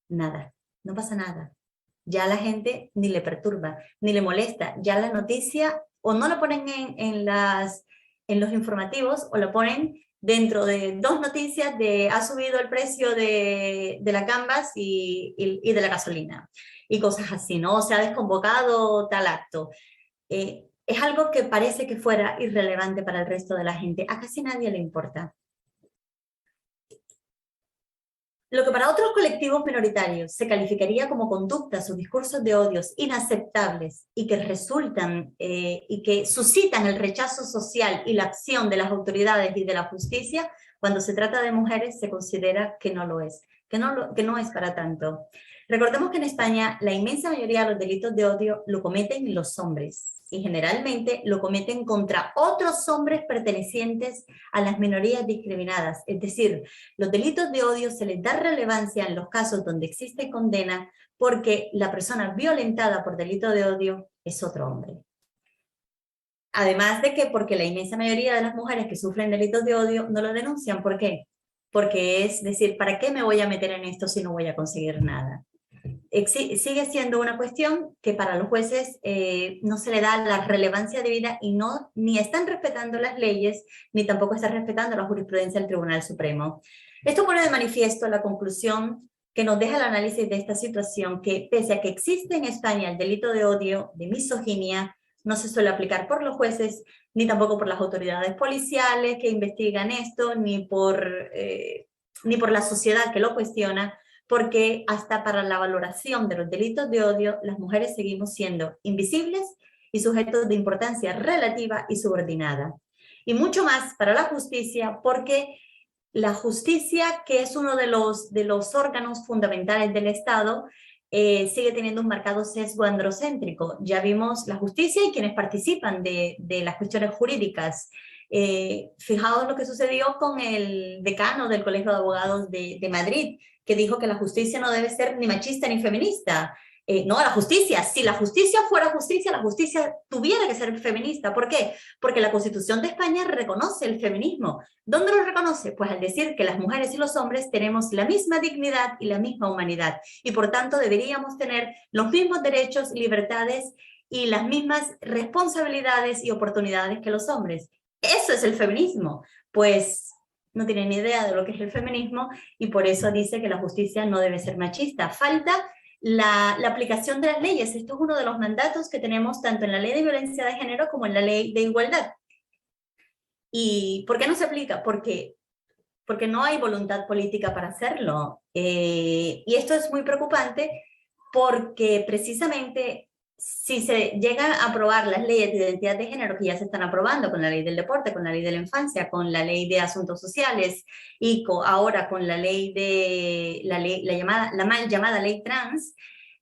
Nada, no pasa nada. Ya a la gente ni le perturba, ni le molesta. Ya la noticia o no la ponen en los informativos o la ponen dentro de 2 noticias de ha subido el precio de la canvas y de la gasolina y cosas así, ¿no? O se ha desconvocado tal acto. Es algo que parece que fuera irrelevante para el resto de la gente. A casi nadie le importa. Lo que para otros colectivos minoritarios se calificaría como conductas o discursos de odios inaceptables y que resultan y que suscitan el rechazo social y la acción de las autoridades y de la justicia, cuando se trata de mujeres se considera que no lo es, que no es para tanto. Recordemos que en España la inmensa mayoría de los delitos de odio lo cometen los hombres y generalmente lo cometen contra otros hombres pertenecientes a las minorías discriminadas. Es decir, los delitos de odio se les da relevancia en los casos donde existe condena porque la persona violentada por delito de odio es otro hombre. Además de que porque la inmensa mayoría de las mujeres que sufren delitos de odio no lo denuncian. ¿Por qué? Porque es decir, ¿para qué me voy a meter en esto si no voy a conseguir nada? Sigue siendo una cuestión que para los jueces no se le da la relevancia debida y ni están respetando las leyes, ni tampoco están respetando la jurisprudencia del Tribunal Supremo. Esto pone de manifiesto la conclusión que nos deja el análisis de esta situación, que pese a que existe en España el delito de odio, de misoginia, no se suele aplicar por los jueces, ni tampoco por las autoridades policiales que investigan esto, ni por la sociedad que lo cuestiona, porque hasta para la valoración de los delitos de odio, las mujeres seguimos siendo invisibles y sujetos de importancia relativa y subordinada. Y mucho más para la justicia, porque la justicia, que es uno de los órganos fundamentales del Estado, sigue teniendo un marcado sesgo androcéntrico. Ya vimos la justicia y quienes participan de las cuestiones jurídicas. Fijaos lo que sucedió con el decano del Colegio de Abogados de Madrid, que dijo que la justicia no debe ser ni machista ni feminista. No, la justicia, si la justicia fuera justicia, la justicia tuviera que ser feminista. ¿Por qué? Porque la Constitución de España reconoce el feminismo. ¿Dónde lo reconoce? Pues al decir que las mujeres y los hombres tenemos la misma dignidad y la misma humanidad, y por tanto deberíamos tener los mismos derechos, libertades y las mismas responsabilidades y oportunidades que los hombres. Eso es el feminismo. Pues no tienen ni idea de lo que es el feminismo y por eso dice que la justicia no debe ser machista. Falta la aplicación de las leyes. Esto es uno de los mandatos que tenemos tanto en la ley de violencia de género como en la ley de igualdad. ¿Y por qué no se aplica? Porque no hay voluntad política para hacerlo. Y esto es muy preocupante porque precisamente si se llegan a aprobar las leyes de identidad de género que ya se están aprobando con la ley del deporte, con la ley de la infancia, con la ley de asuntos sociales y ahora con la ley de la mal llamada ley trans,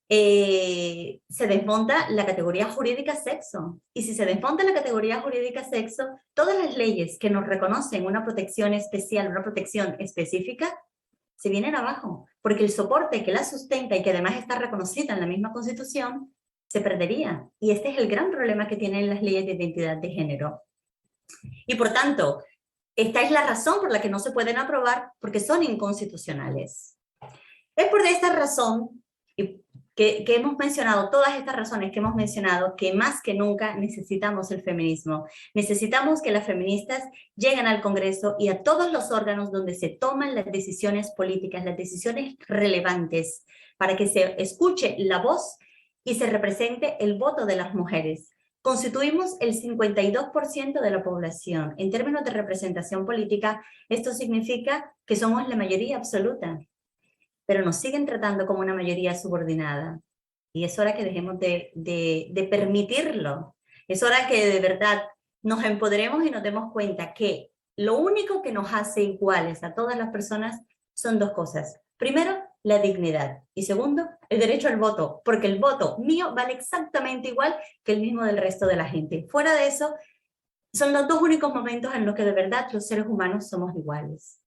se desmonta la categoría jurídica sexo. Y si se desmonta la categoría jurídica sexo, todas las leyes que nos reconocen una protección especial, una protección específica, se vienen abajo, porque el soporte que la sustenta y que además está reconocida en la misma Constitución, se perdería. Y este es el gran problema que tienen las leyes de identidad de género. Y por tanto, esta es la razón por la que no se pueden aprobar, porque son inconstitucionales. Es por esta razón que hemos mencionado, todas estas razones que hemos mencionado, que más que nunca necesitamos el feminismo. Necesitamos que las feministas lleguen al Congreso y a todos los órganos donde se toman las decisiones políticas, las decisiones relevantes, para que se escuche la voz y se represente el voto de las mujeres. Constituimos el 52% de la población. En términos de representación política, esto significa que somos la mayoría absoluta, pero nos siguen tratando como una mayoría subordinada. Y es hora que dejemos de permitirlo. Es hora que de verdad nos empoderemos y nos demos cuenta que lo único que nos hace iguales a todas las personas son dos cosas. Primero, la dignidad. Y segundo, el derecho al voto, porque el voto mío vale exactamente igual que el mismo del resto de la gente. Fuera de eso, son los dos únicos momentos en los que de verdad los seres humanos somos iguales.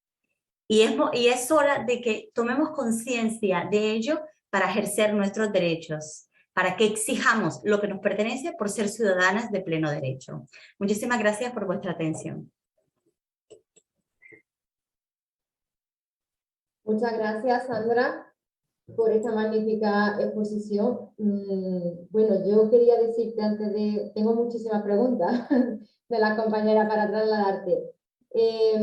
Y es hora de que tomemos conciencia de ello para ejercer nuestros derechos, para que exijamos lo que nos pertenece por ser ciudadanas de pleno derecho. Muchísimas gracias por vuestra atención. Muchas gracias, Sandra, por esta magnífica exposición. Bueno, yo quería decirte antes de... Tengo muchísimas preguntas de las compañeras para trasladarte.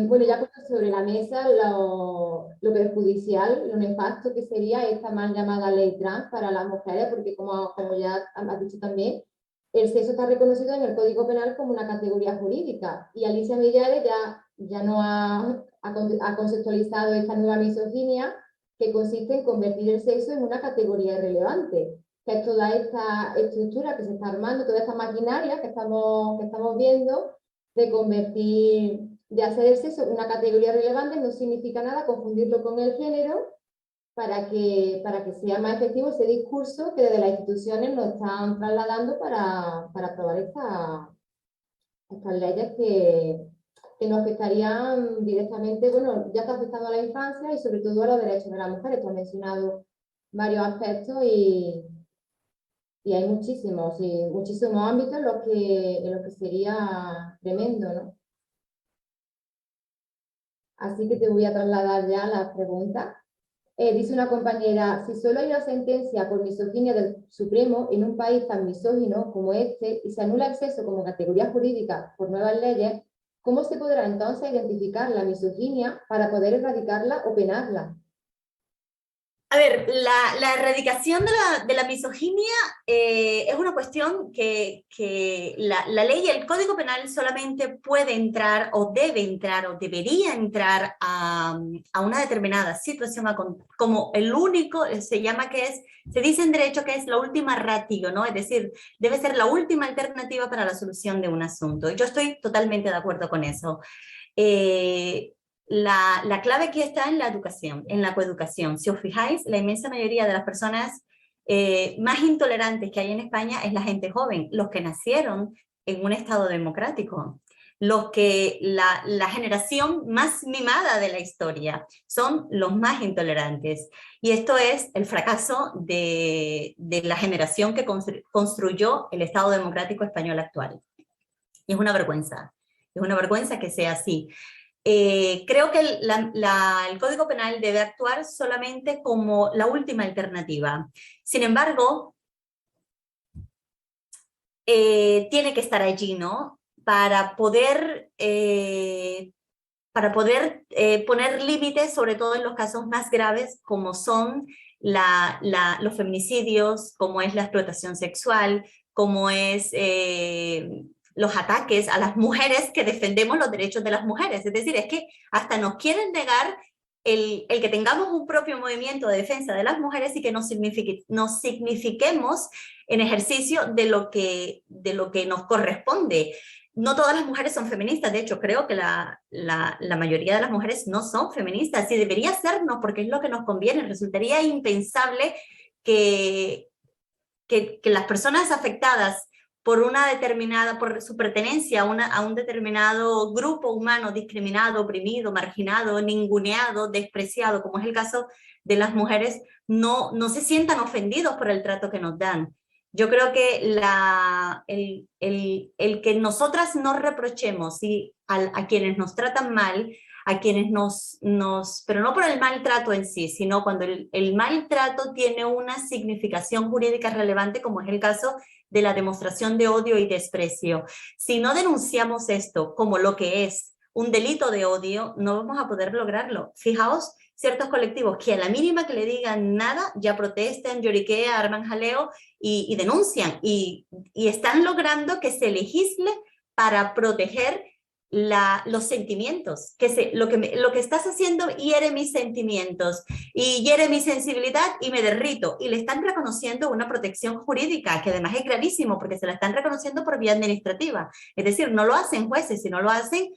Bueno, ya puesto sobre la mesa lo perjudicial, lo nefasto que sería esta mal llamada ley trans para las mujeres, porque como ya has dicho también, el sexo está reconocido en el Código Penal como una categoría jurídica y Alicia Millares ya no ha conceptualizado esta nueva misoginia que consiste en convertir el sexo en una categoría irrelevante, que es toda esta estructura que se está armando, toda esta maquinaria que estamos viendo de convertir, de hacer el sexo una categoría relevante. No significa nada confundirlo con el género para que sea más efectivo ese discurso que desde las instituciones nos están trasladando para aprobar estas leyes que nos afectarían directamente. Bueno, ya está afectando a la infancia y sobre todo a los derechos de las mujeres. Tú has mencionado varios aspectos y hay muchísimos ámbitos en los que sería tremendo, ¿no? Así que te voy a trasladar ya las preguntas. Dice una compañera, si solo hay una sentencia por misoginia del Supremo en un país tan misógino como este y se anula el sexo como categoría jurídica por nuevas leyes, ¿cómo se podrá entonces identificar la misoginia para poder erradicarla o penarla? A ver, la erradicación de la misoginia es una cuestión que la ley y el Código Penal solamente puede entrar o debe entrar o debería entrar a una determinada situación como el único, se dice en derecho que es la última ratio, ¿no? Es decir, debe ser la última alternativa para la solución de un asunto. Yo estoy totalmente de acuerdo con eso. la clave aquí está en la educación, en la coeducación. Si os fijáis, la inmensa mayoría de las personas más intolerantes que hay en España es la gente joven, los que nacieron en un Estado democrático. La generación más mimada de la historia son los más intolerantes. Y esto es el fracaso de la generación que construyó el Estado democrático español actual. Y es una vergüenza que sea así. Creo que el Código Penal debe actuar solamente como la última alternativa. Sin embargo, tiene que estar allí, ¿no? Para poder poner límites, sobre todo en los casos más graves, como son los feminicidios, como es la explotación sexual, como es los ataques a las mujeres que defendemos los derechos de las mujeres. Es decir, es que hasta nos quieren negar el que tengamos un propio movimiento de defensa de las mujeres y que nos signifiquemos en ejercicio de lo que nos corresponde. No todas las mujeres son feministas, de hecho creo que la mayoría de las mujeres no son feministas, y debería sernos porque es lo que nos conviene. Resultaría impensable que las personas afectadas por su pertenencia a un determinado grupo humano discriminado, oprimido, marginado, ninguneado, despreciado, como es el caso de las mujeres, no se sientan ofendidos por el trato que nos dan. Yo creo que el que nosotras no reprochemos a quienes nos tratan mal, a quienes pero no por el maltrato en sí, sino cuando el maltrato tiene una significación jurídica relevante, como es el caso de la demostración de odio y desprecio. Si no denunciamos esto como lo que es un delito de odio, no vamos a poder lograrlo. Fijaos, ciertos colectivos que a la mínima que le digan nada, ya protestan, lloriquean, arman jaleo y denuncian, y están logrando que se legisle para proteger los sentimientos, lo que estás haciendo hiere mis sentimientos y hiere mi sensibilidad y me derrito, y le están reconociendo una protección jurídica que además es gravísimo porque se la están reconociendo por vía administrativa. Es decir, no lo hacen jueces, sino lo hacen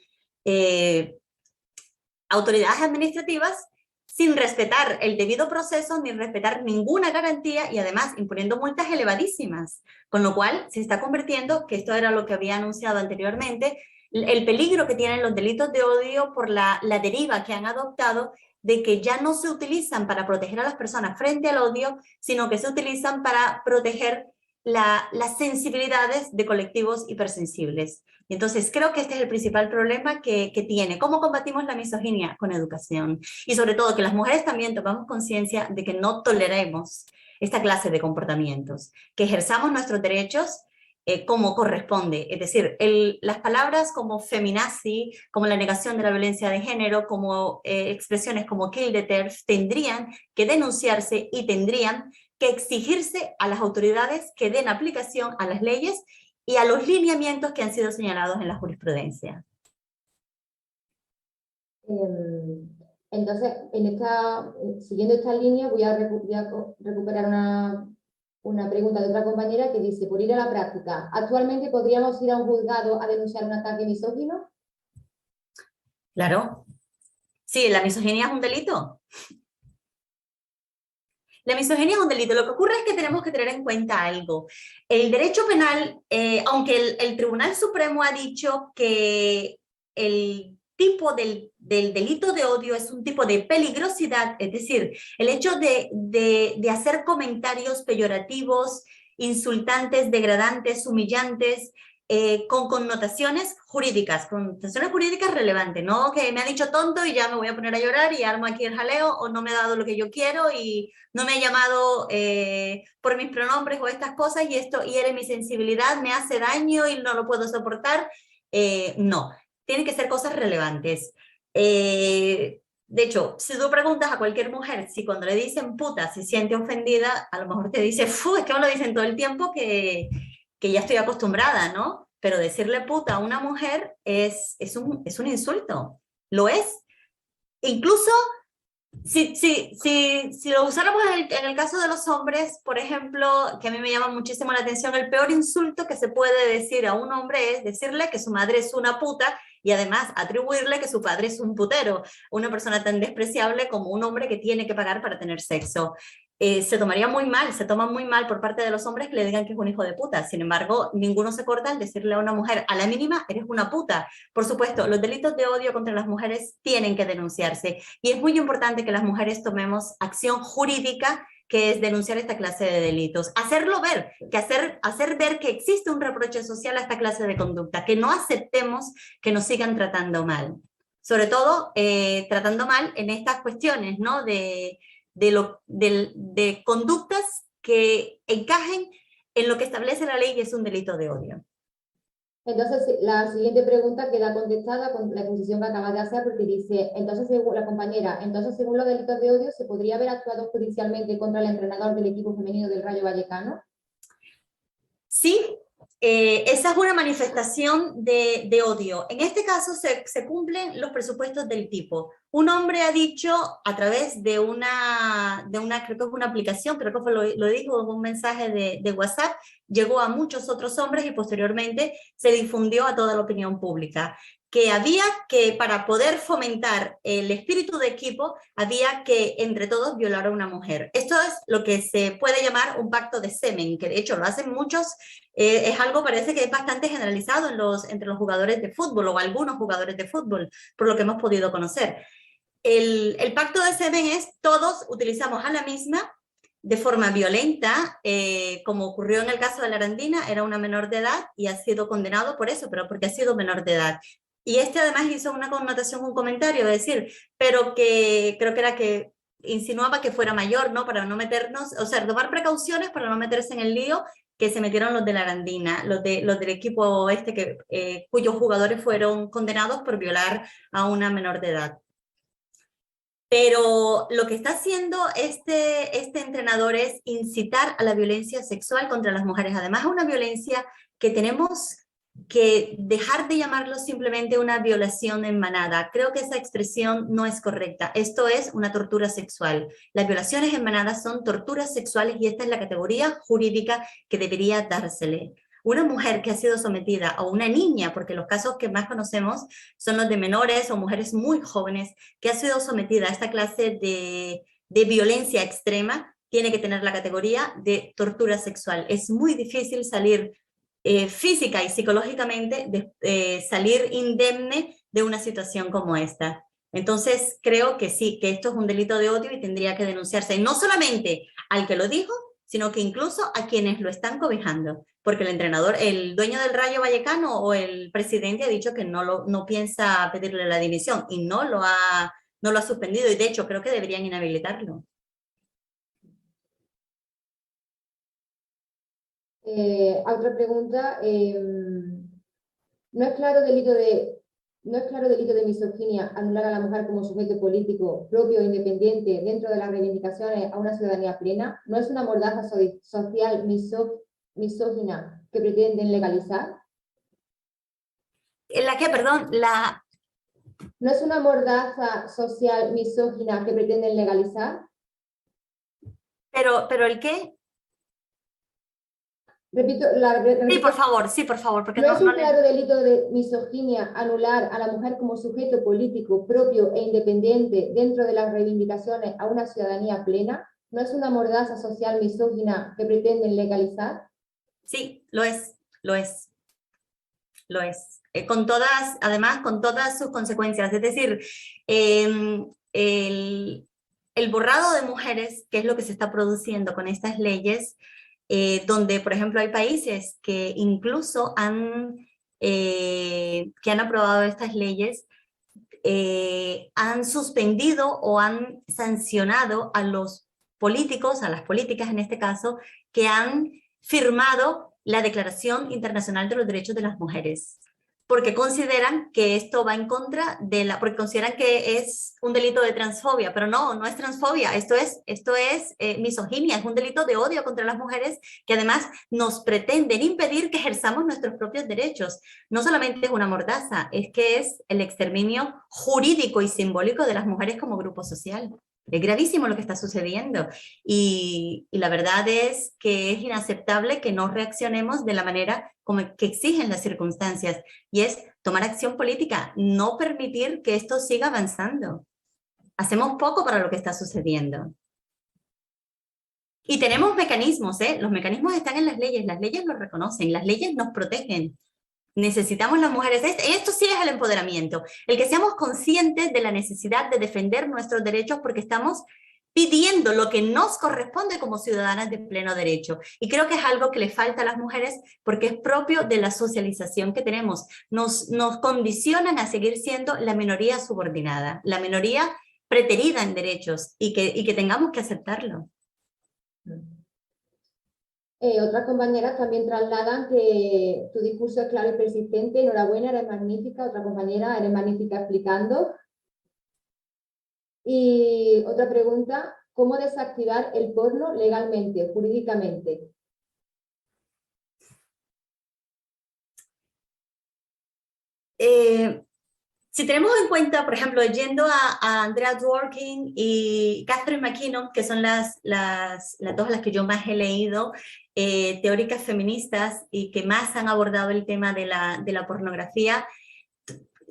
autoridades administrativas, sin respetar el debido proceso ni respetar ninguna garantía, y además imponiendo multas elevadísimas, con lo cual se está convirtiendo, que esto era lo que había anunciado anteriormente, el peligro que tienen los delitos de odio por la deriva que han adoptado de que ya no se utilizan para proteger a las personas frente al odio, sino que se utilizan para proteger las sensibilidades de colectivos hipersensibles. Y entonces creo que este es el principal problema que tiene. ¿Cómo combatimos la misoginia? Con educación. Y sobre todo que las mujeres también tomamos conciencia de que no toleremos esta clase de comportamientos, que ejerzamos nuestros derechos como corresponde. Es decir, las palabras como feminazi, como la negación de la violencia de género, como expresiones como kill the TERF, tendrían que denunciarse y tendrían que exigirse a las autoridades que den aplicación a las leyes y a los lineamientos que han sido señalados en la jurisprudencia. Entonces, siguiendo esta línea, voy a recuperar una pregunta de otra compañera que dice, por ir a la práctica, ¿actualmente podríamos ir a un juzgado a denunciar un ataque misógino? Claro. Sí, ¿la misoginia es un delito? La misoginia es un delito. Lo que ocurre es que tenemos que tener en cuenta algo. El derecho penal, aunque el Tribunal Supremo ha dicho que el tipo del delito de odio es un tipo de peligrosidad, es decir, el hecho de hacer comentarios peyorativos, insultantes, degradantes, humillantes, con connotaciones jurídicas relevantes, no que me ha dicho tonto y ya me voy a poner a llorar y armo aquí el jaleo, o no me ha dado lo que yo quiero y no me ha llamado por mis pronombres o estas cosas, y esto hiere mi sensibilidad, me hace daño y no lo puedo soportar. No, tienen que ser cosas relevantes. De hecho, si tú preguntas a cualquier mujer si cuando le dicen puta se siente ofendida, a lo mejor te dice, es que me lo dicen todo el tiempo, que ya estoy acostumbrada, ¿no? Pero decirle puta a una mujer es un insulto, lo es. Incluso si lo usáramos en el caso de los hombres, por ejemplo, que a mí me llama muchísimo la atención, el peor insulto que se puede decir a un hombre es decirle que su madre es una puta y además atribuirle que su padre es un putero, una persona tan despreciable como un hombre que tiene que pagar para tener sexo. Se tomaría muy mal, se toma muy mal por parte de los hombres que le digan que es un hijo de puta. Sin embargo, ninguno se corta al decirle a una mujer, a la mínima, eres una puta. Por supuesto, los delitos de odio contra las mujeres tienen que denunciarse y es muy importante que las mujeres tomemos acción jurídica, que es denunciar esta clase de delitos. Hacerlo ver, que hacer ver que existe un reproche social a esta clase de conducta, que no aceptemos que nos sigan tratando mal. Sobre todo, tratando mal en estas cuestiones, ¿no? de conductas que encajen en lo que establece la ley, que es un delito de odio. Entonces, la siguiente pregunta queda contestada con la exposición que acabas de hacer, porque dice, entonces, según la compañera, entonces, según los delitos de odio, ¿se podría haber actuado judicialmente contra el entrenador del equipo femenino del Rayo Vallecano? Sí, esa es una manifestación de odio. En este caso se cumplen los presupuestos del tipo. Un hombre ha dicho a través de una creo que es una aplicación, creo que lo dijo en un mensaje de WhatsApp, llegó a muchos otros hombres y posteriormente se difundió a toda la opinión pública, que había que, para poder fomentar el espíritu de equipo, había que entre todos violar a una mujer. Esto es lo que se puede llamar un pacto de semen, que de hecho lo hacen muchos, es algo parece que es bastante generalizado entre los jugadores de fútbol o algunos jugadores de fútbol, por lo que hemos podido conocer. El pacto de semen es todos utilizamos a la misma de forma violenta, como ocurrió en el caso de la Arandina, era una menor de edad y ha sido condenado por eso, pero porque ha sido menor de edad. Y además hizo una connotación, un comentario, de decir, pero que creo que era que insinuaba que fuera mayor, ¿no? Para no meternos, o sea, tomar precauciones para no meterse en el lío que se metieron los de la Arandina, los del equipo cuyos jugadores fueron condenados por violar a una menor de edad. Pero lo que está haciendo este entrenador es incitar a la violencia sexual contra las mujeres. Además, es una violencia que tenemos que dejar de llamarlo simplemente una violación en manada. Creo que esa expresión no es correcta. Esto es una tortura sexual. Las violaciones en manada son torturas sexuales y esta es la categoría jurídica que debería dársele. Una mujer que ha sido sometida, o una niña, porque los casos que más conocemos son los de menores o mujeres muy jóvenes, que ha sido sometida a esta clase de violencia extrema, tiene que tener la categoría de tortura sexual. Es muy difícil salir física y psicológicamente, salir indemne de una situación como esta. Entonces creo que sí, que esto es un delito de odio y tendría que denunciarse, y no solamente al que lo dijo, sino que incluso a quienes lo están cobijando, porque el entrenador, el dueño del Rayo Vallecano o el presidente ha dicho que no piensa pedirle la dimisión y no lo ha suspendido, y de hecho creo que deberían inhabilitarlo. Otra pregunta, ¿no es claro delito de misoginia anular a la mujer como sujeto político propio e independiente dentro de las reivindicaciones a una ciudadanía plena? ¿No es una mordaza social misógina que pretenden legalizar? ¿La qué, perdón? ¿No es una mordaza social misógina que pretenden legalizar? ¿Pero el qué? Repito, sí, por favor. Porque ¿No es un claro delito de misoginia anular a la mujer como sujeto político propio e independiente dentro de las reivindicaciones a una ciudadanía plena? ¿No es una mordaza social misógina que pretenden legalizar? Sí, lo es. Además, con todas sus consecuencias. Es decir, el borrado de mujeres, que es lo que se está produciendo con estas leyes, donde, por ejemplo, hay países que incluso que han aprobado estas leyes, han suspendido o han sancionado a los políticos, a las políticas en este caso, que han firmado la Declaración Internacional de los Derechos de las Mujeres, porque consideran que esto va en contra porque consideran que es un delito de transfobia, pero no es transfobia, esto es misoginia, es un delito de odio contra las mujeres que además nos pretenden impedir que ejerzamos nuestros propios derechos. No solamente es una mordaza, es que es el exterminio jurídico y simbólico de las mujeres como grupo social. Es gravísimo lo que está sucediendo y la verdad es que es inaceptable que no reaccionemos de la manera como que exigen las circunstancias, y es tomar acción política, no permitir que esto siga avanzando. Hacemos poco para lo que está sucediendo. Y tenemos mecanismos, ¿eh? Los mecanismos están en las leyes lo reconocen, las leyes nos protegen. Necesitamos las mujeres, esto sí es el empoderamiento, el que seamos conscientes de la necesidad de defender nuestros derechos porque estamos pidiendo lo que nos corresponde como ciudadanas de pleno derecho. Y creo que es algo que le falta a las mujeres porque es propio de la socialización que tenemos. Nos condicionan a seguir siendo la minoría subordinada, la minoría preterida en derechos y que tengamos que aceptarlo. Otras compañeras también trasladan que tu discurso es claro y persistente, enhorabuena, eres magnífica. Otra compañera, eres magnífica explicando. Y otra pregunta, ¿cómo desactivar el porno legalmente, jurídicamente? Si tenemos en cuenta, por ejemplo, yendo a Andrea Dworkin y Catherine McKinnon, que son las dos a las que yo más he leído, teóricas feministas y que más han abordado el tema de la pornografía,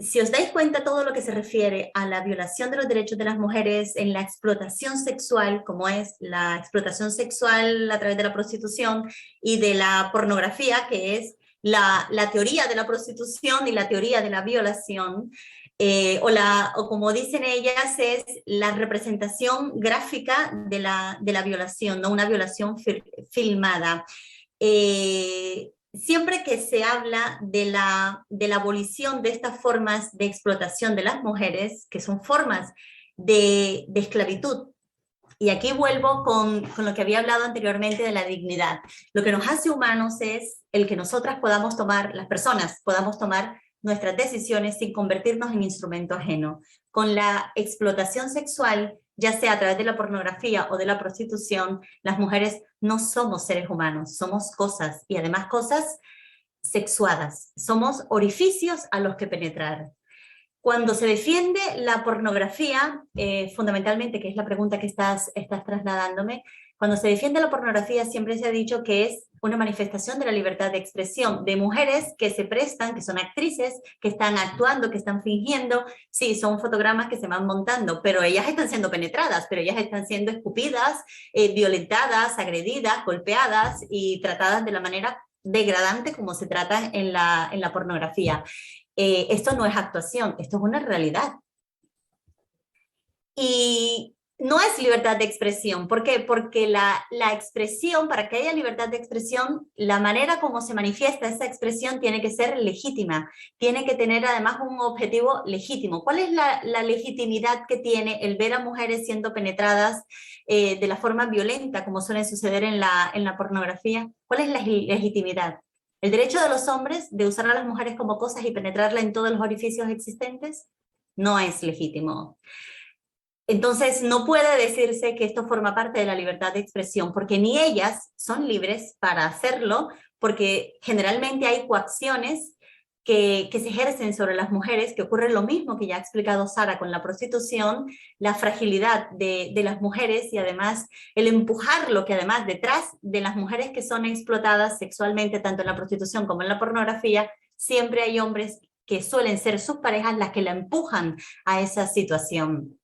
si os dais cuenta todo lo que se refiere a la violación de los derechos de las mujeres en la explotación sexual, como es la explotación sexual a través de la prostitución y de la pornografía, que es la teoría de la prostitución y la teoría de la violación, o como dicen ellas, es la representación gráfica de la violación, no una violación filmada. Siempre que se habla de la abolición de estas formas de explotación de las mujeres, que son formas de esclavitud, y aquí vuelvo con lo que había hablado anteriormente de la dignidad. Lo que nos hace humanos es el que nosotras podamos tomar, las personas podamos tomar nuestras decisiones sin convertirnos en instrumento ajeno. Con la explotación sexual, ya sea a través de la pornografía o de la prostitución, las mujeres no somos seres humanos, somos cosas, y además cosas sexuadas. Somos orificios a los que penetrar. Cuando se defiende la pornografía, fundamentalmente, que es la pregunta que estás trasladándome, cuando se defiende la pornografía siempre se ha dicho que es una manifestación de la libertad de expresión, de mujeres que se prestan, que son actrices, que están actuando, que están fingiendo. Sí, son fotogramas que se van montando, pero ellas están siendo penetradas, pero ellas están siendo escupidas, violentadas, agredidas, golpeadas y tratadas de la manera degradante como se trata en la pornografía. Esto no es actuación, esto es una realidad. Y no es libertad de expresión. ¿Por qué? Porque la expresión, para que haya libertad de expresión, la manera como se manifiesta esa expresión tiene que ser legítima, tiene que tener además un objetivo legítimo. ¿Cuál es la legitimidad que tiene el ver a mujeres siendo penetradas de la forma violenta, como suele suceder en la pornografía? ¿Cuál es la legitimidad? ¿El derecho de los hombres de usar a las mujeres como cosas y penetrarla en todos los orificios existentes? No es legítimo. Entonces, no puede decirse que esto forma parte de la libertad de expresión, porque ni ellas son libres para hacerlo, porque generalmente hay coacciones que se ejercen sobre las mujeres, que ocurre lo mismo que ya ha explicado Sara con la prostitución, la fragilidad de las mujeres y además el empujarlo, que además detrás de las mujeres que son explotadas sexualmente, tanto en la prostitución como en la pornografía, siempre hay hombres que suelen ser sus parejas las que la empujan a esa situación.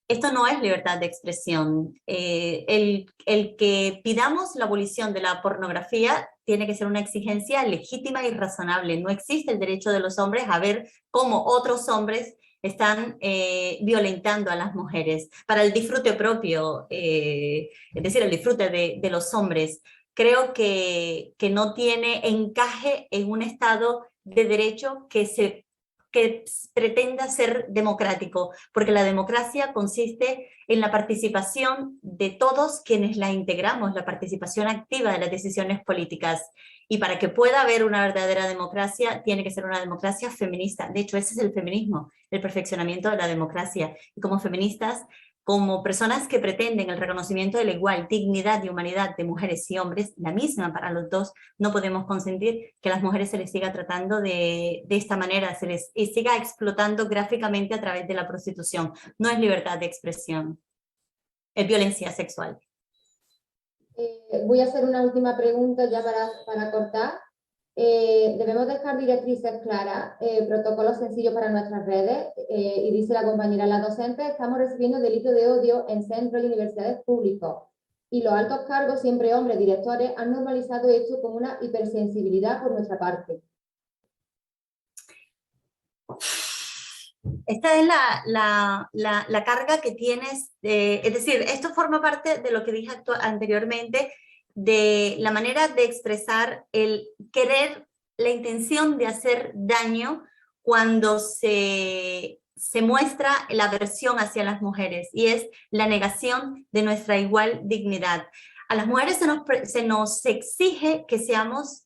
Esto no es libertad de expresión. El que pidamos la abolición de la pornografía tiene que ser una exigencia legítima y razonable. No existe el derecho de los hombres a ver cómo otros hombres están violentando a las mujeres para el disfrute propio, es decir, el disfrute de los hombres. Creo que no tiene encaje en un Estado de derecho que pretenda ser democrático, porque la democracia consiste en la participación de todos quienes la integramos, la participación activa de las decisiones políticas. Y para que pueda haber una verdadera democracia, tiene que ser una democracia feminista. De hecho, ese es el feminismo, el perfeccionamiento de la democracia. Y como feministas, como personas que pretenden el reconocimiento de la igual dignidad y humanidad de mujeres y hombres, la misma para los dos, no podemos consentir que a las mujeres se les siga tratando de esta manera, se les siga explotando gráficamente a través de la prostitución. No es libertad de expresión. violencia sexual. Voy a hacer una última pregunta ya para cortar. Debemos dejar directrices claras, protocolos sencillos para nuestras redes, y dice la compañera, las docentes estamos recibiendo delitos de odio en centros y universidades públicos, y los altos cargos, siempre hombres, directores, han normalizado esto como una hipersensibilidad por nuestra parte. Esta es la carga que tienes, es decir, esto forma parte de lo que dije anteriormente, de la manera de expresar el querer, la intención de hacer daño cuando se muestra la aversión hacia las mujeres, y es la negación de nuestra igual dignidad. A las mujeres se nos exige que seamos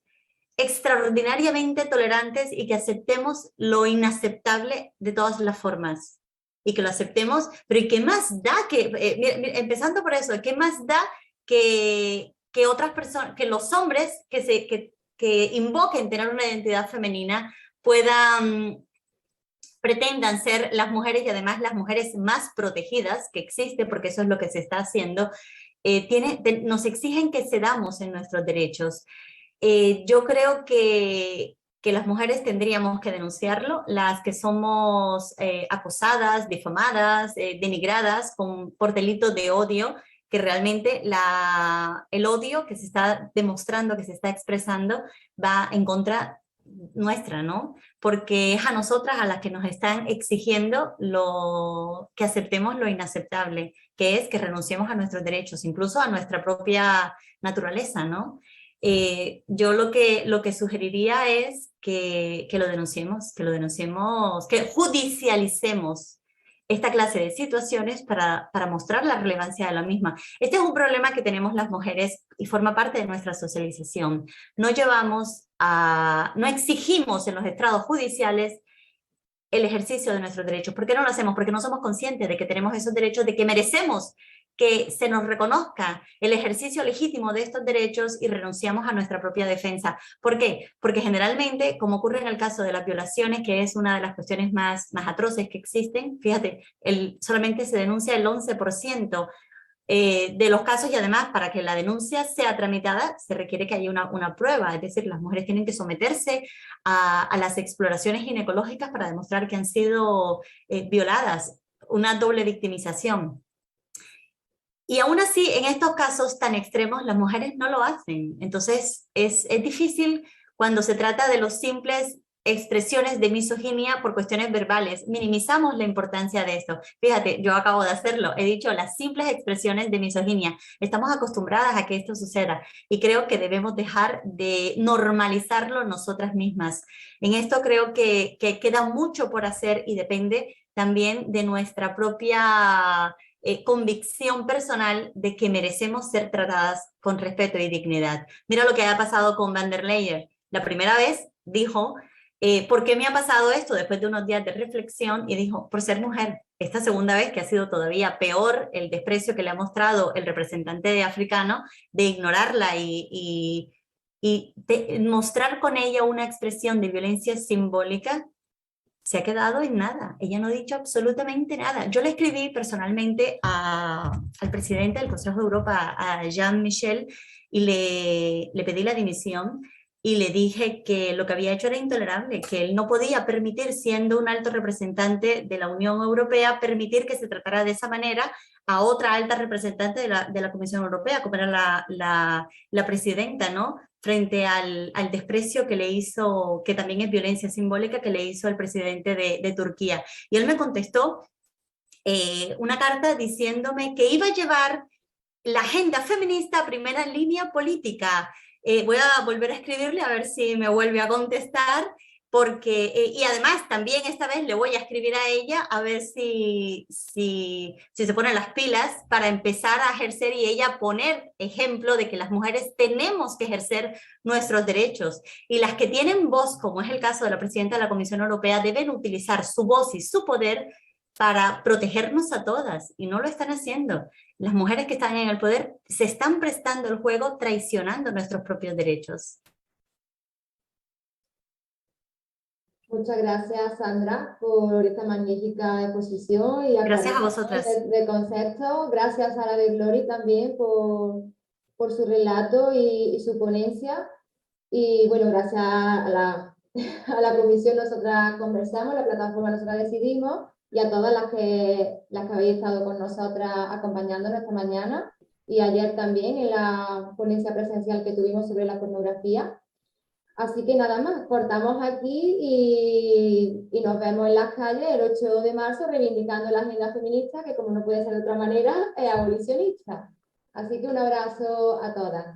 extraordinariamente tolerantes y que aceptemos lo inaceptable de todas las formas. Y que lo aceptemos, pero ¿y qué más da que, empezando por eso, qué más da que otras personas, que los hombres que invoquen tener una identidad femenina pretendan ser las mujeres, y además las mujeres más protegidas que existe, porque eso es lo que se está haciendo, nos exigen que cedamos en nuestros derechos. Yo creo que las mujeres tendríamos que denunciarlo, las que somos acosadas, difamadas, denigradas por delitos de odio, que realmente el odio que se está demostrando, que se está expresando, va en contra nuestra, ¿no? Porque es a nosotras a las que nos están exigiendo que aceptemos lo inaceptable, que es que renunciemos a nuestros derechos, incluso a nuestra propia naturaleza, ¿no? Yo lo que sugeriría es que lo denunciemos, que judicialicemos esta clase de situaciones para mostrar la relevancia de la misma. Este es un problema que tenemos las mujeres y forma parte de nuestra socialización. No exigimos en los estrados judiciales el ejercicio de nuestros derechos. ¿Por qué no lo hacemos? Porque no somos conscientes de que tenemos esos derechos, de que merecemos que se nos reconozca el ejercicio legítimo de estos derechos, y renunciamos a nuestra propia defensa. ¿Por qué? Porque generalmente, como ocurre en el caso de las violaciones, que es una de las cuestiones más atroces que existen, fíjate, solamente se denuncia el 11% de los casos, y además para que la denuncia sea tramitada se requiere que haya una prueba, es decir, las mujeres tienen que someterse a las exploraciones ginecológicas para demostrar que han sido violadas, una doble victimización. Y aún así, en estos casos tan extremos, las mujeres no lo hacen. Entonces, es difícil cuando se trata de los simples expresiones de misoginia por cuestiones verbales. Minimizamos la importancia de esto. Fíjate, yo acabo de hacerlo. He dicho las simples expresiones de misoginia. Estamos acostumbradas a que esto suceda, y creo que debemos dejar de normalizarlo nosotras mismas. En esto creo que queda mucho por hacer, y depende también de nuestra propia convicción personal de que merecemos ser tratadas con respeto y dignidad. Mira lo que ha pasado con Van der Leyen. La primera vez dijo, ¿por qué me ha pasado esto? Después de unos días de reflexión, y dijo, por ser mujer. Esta segunda vez, que ha sido todavía peor el desprecio que le ha mostrado el representante africano, de ignorarla y de mostrar con ella una expresión de violencia simbólica, se ha quedado en nada. Ella no ha dicho absolutamente nada. Yo le escribí personalmente al presidente del Consejo de Europa, a Jean Michel, y le pedí la dimisión, y le dije que lo que había hecho era intolerable, que él no podía permitir, siendo un alto representante de la Unión Europea, permitir que se tratara de esa manera a otra alta representante de la Comisión Europea, como era la presidenta, ¿no? Frente al desprecio que le hizo, que también es violencia simbólica, que le hizo el presidente de Turquía. Y él me contestó una carta diciéndome que iba a llevar la agenda feminista a primera línea política. Voy a volver a escribirle a ver si me vuelve a contestar, porque, y además también esta vez le voy a escribir a ella a ver si se pone las pilas para empezar a ejercer, y ella poner ejemplo de que las mujeres tenemos que ejercer nuestros derechos, y las que tienen voz, como es el caso de la presidenta de la Comisión Europea, deben utilizar su voz y su poder para protegernos a todas, y no lo están haciendo. Las mujeres que están en el poder se están prestando el juego, traicionando nuestros propios derechos. Muchas gracias, Sandra, por esta magnífica exposición y Gracias a aclaración vosotras. de conceptos. Gracias a la de Glory también por su relato y su ponencia. Y bueno, gracias a a la comisión nosotras conversamos, la plataforma nosotras decidimos, y a todas las que habéis estado con nosotras acompañándonos esta mañana y ayer también en la ponencia presencial que tuvimos sobre la pornografía. Así que nada más, cortamos aquí y nos vemos en las calles el 8 de marzo reivindicando la agenda feminista, que como no puede ser de otra manera, es abolicionista. Así que un abrazo a todas.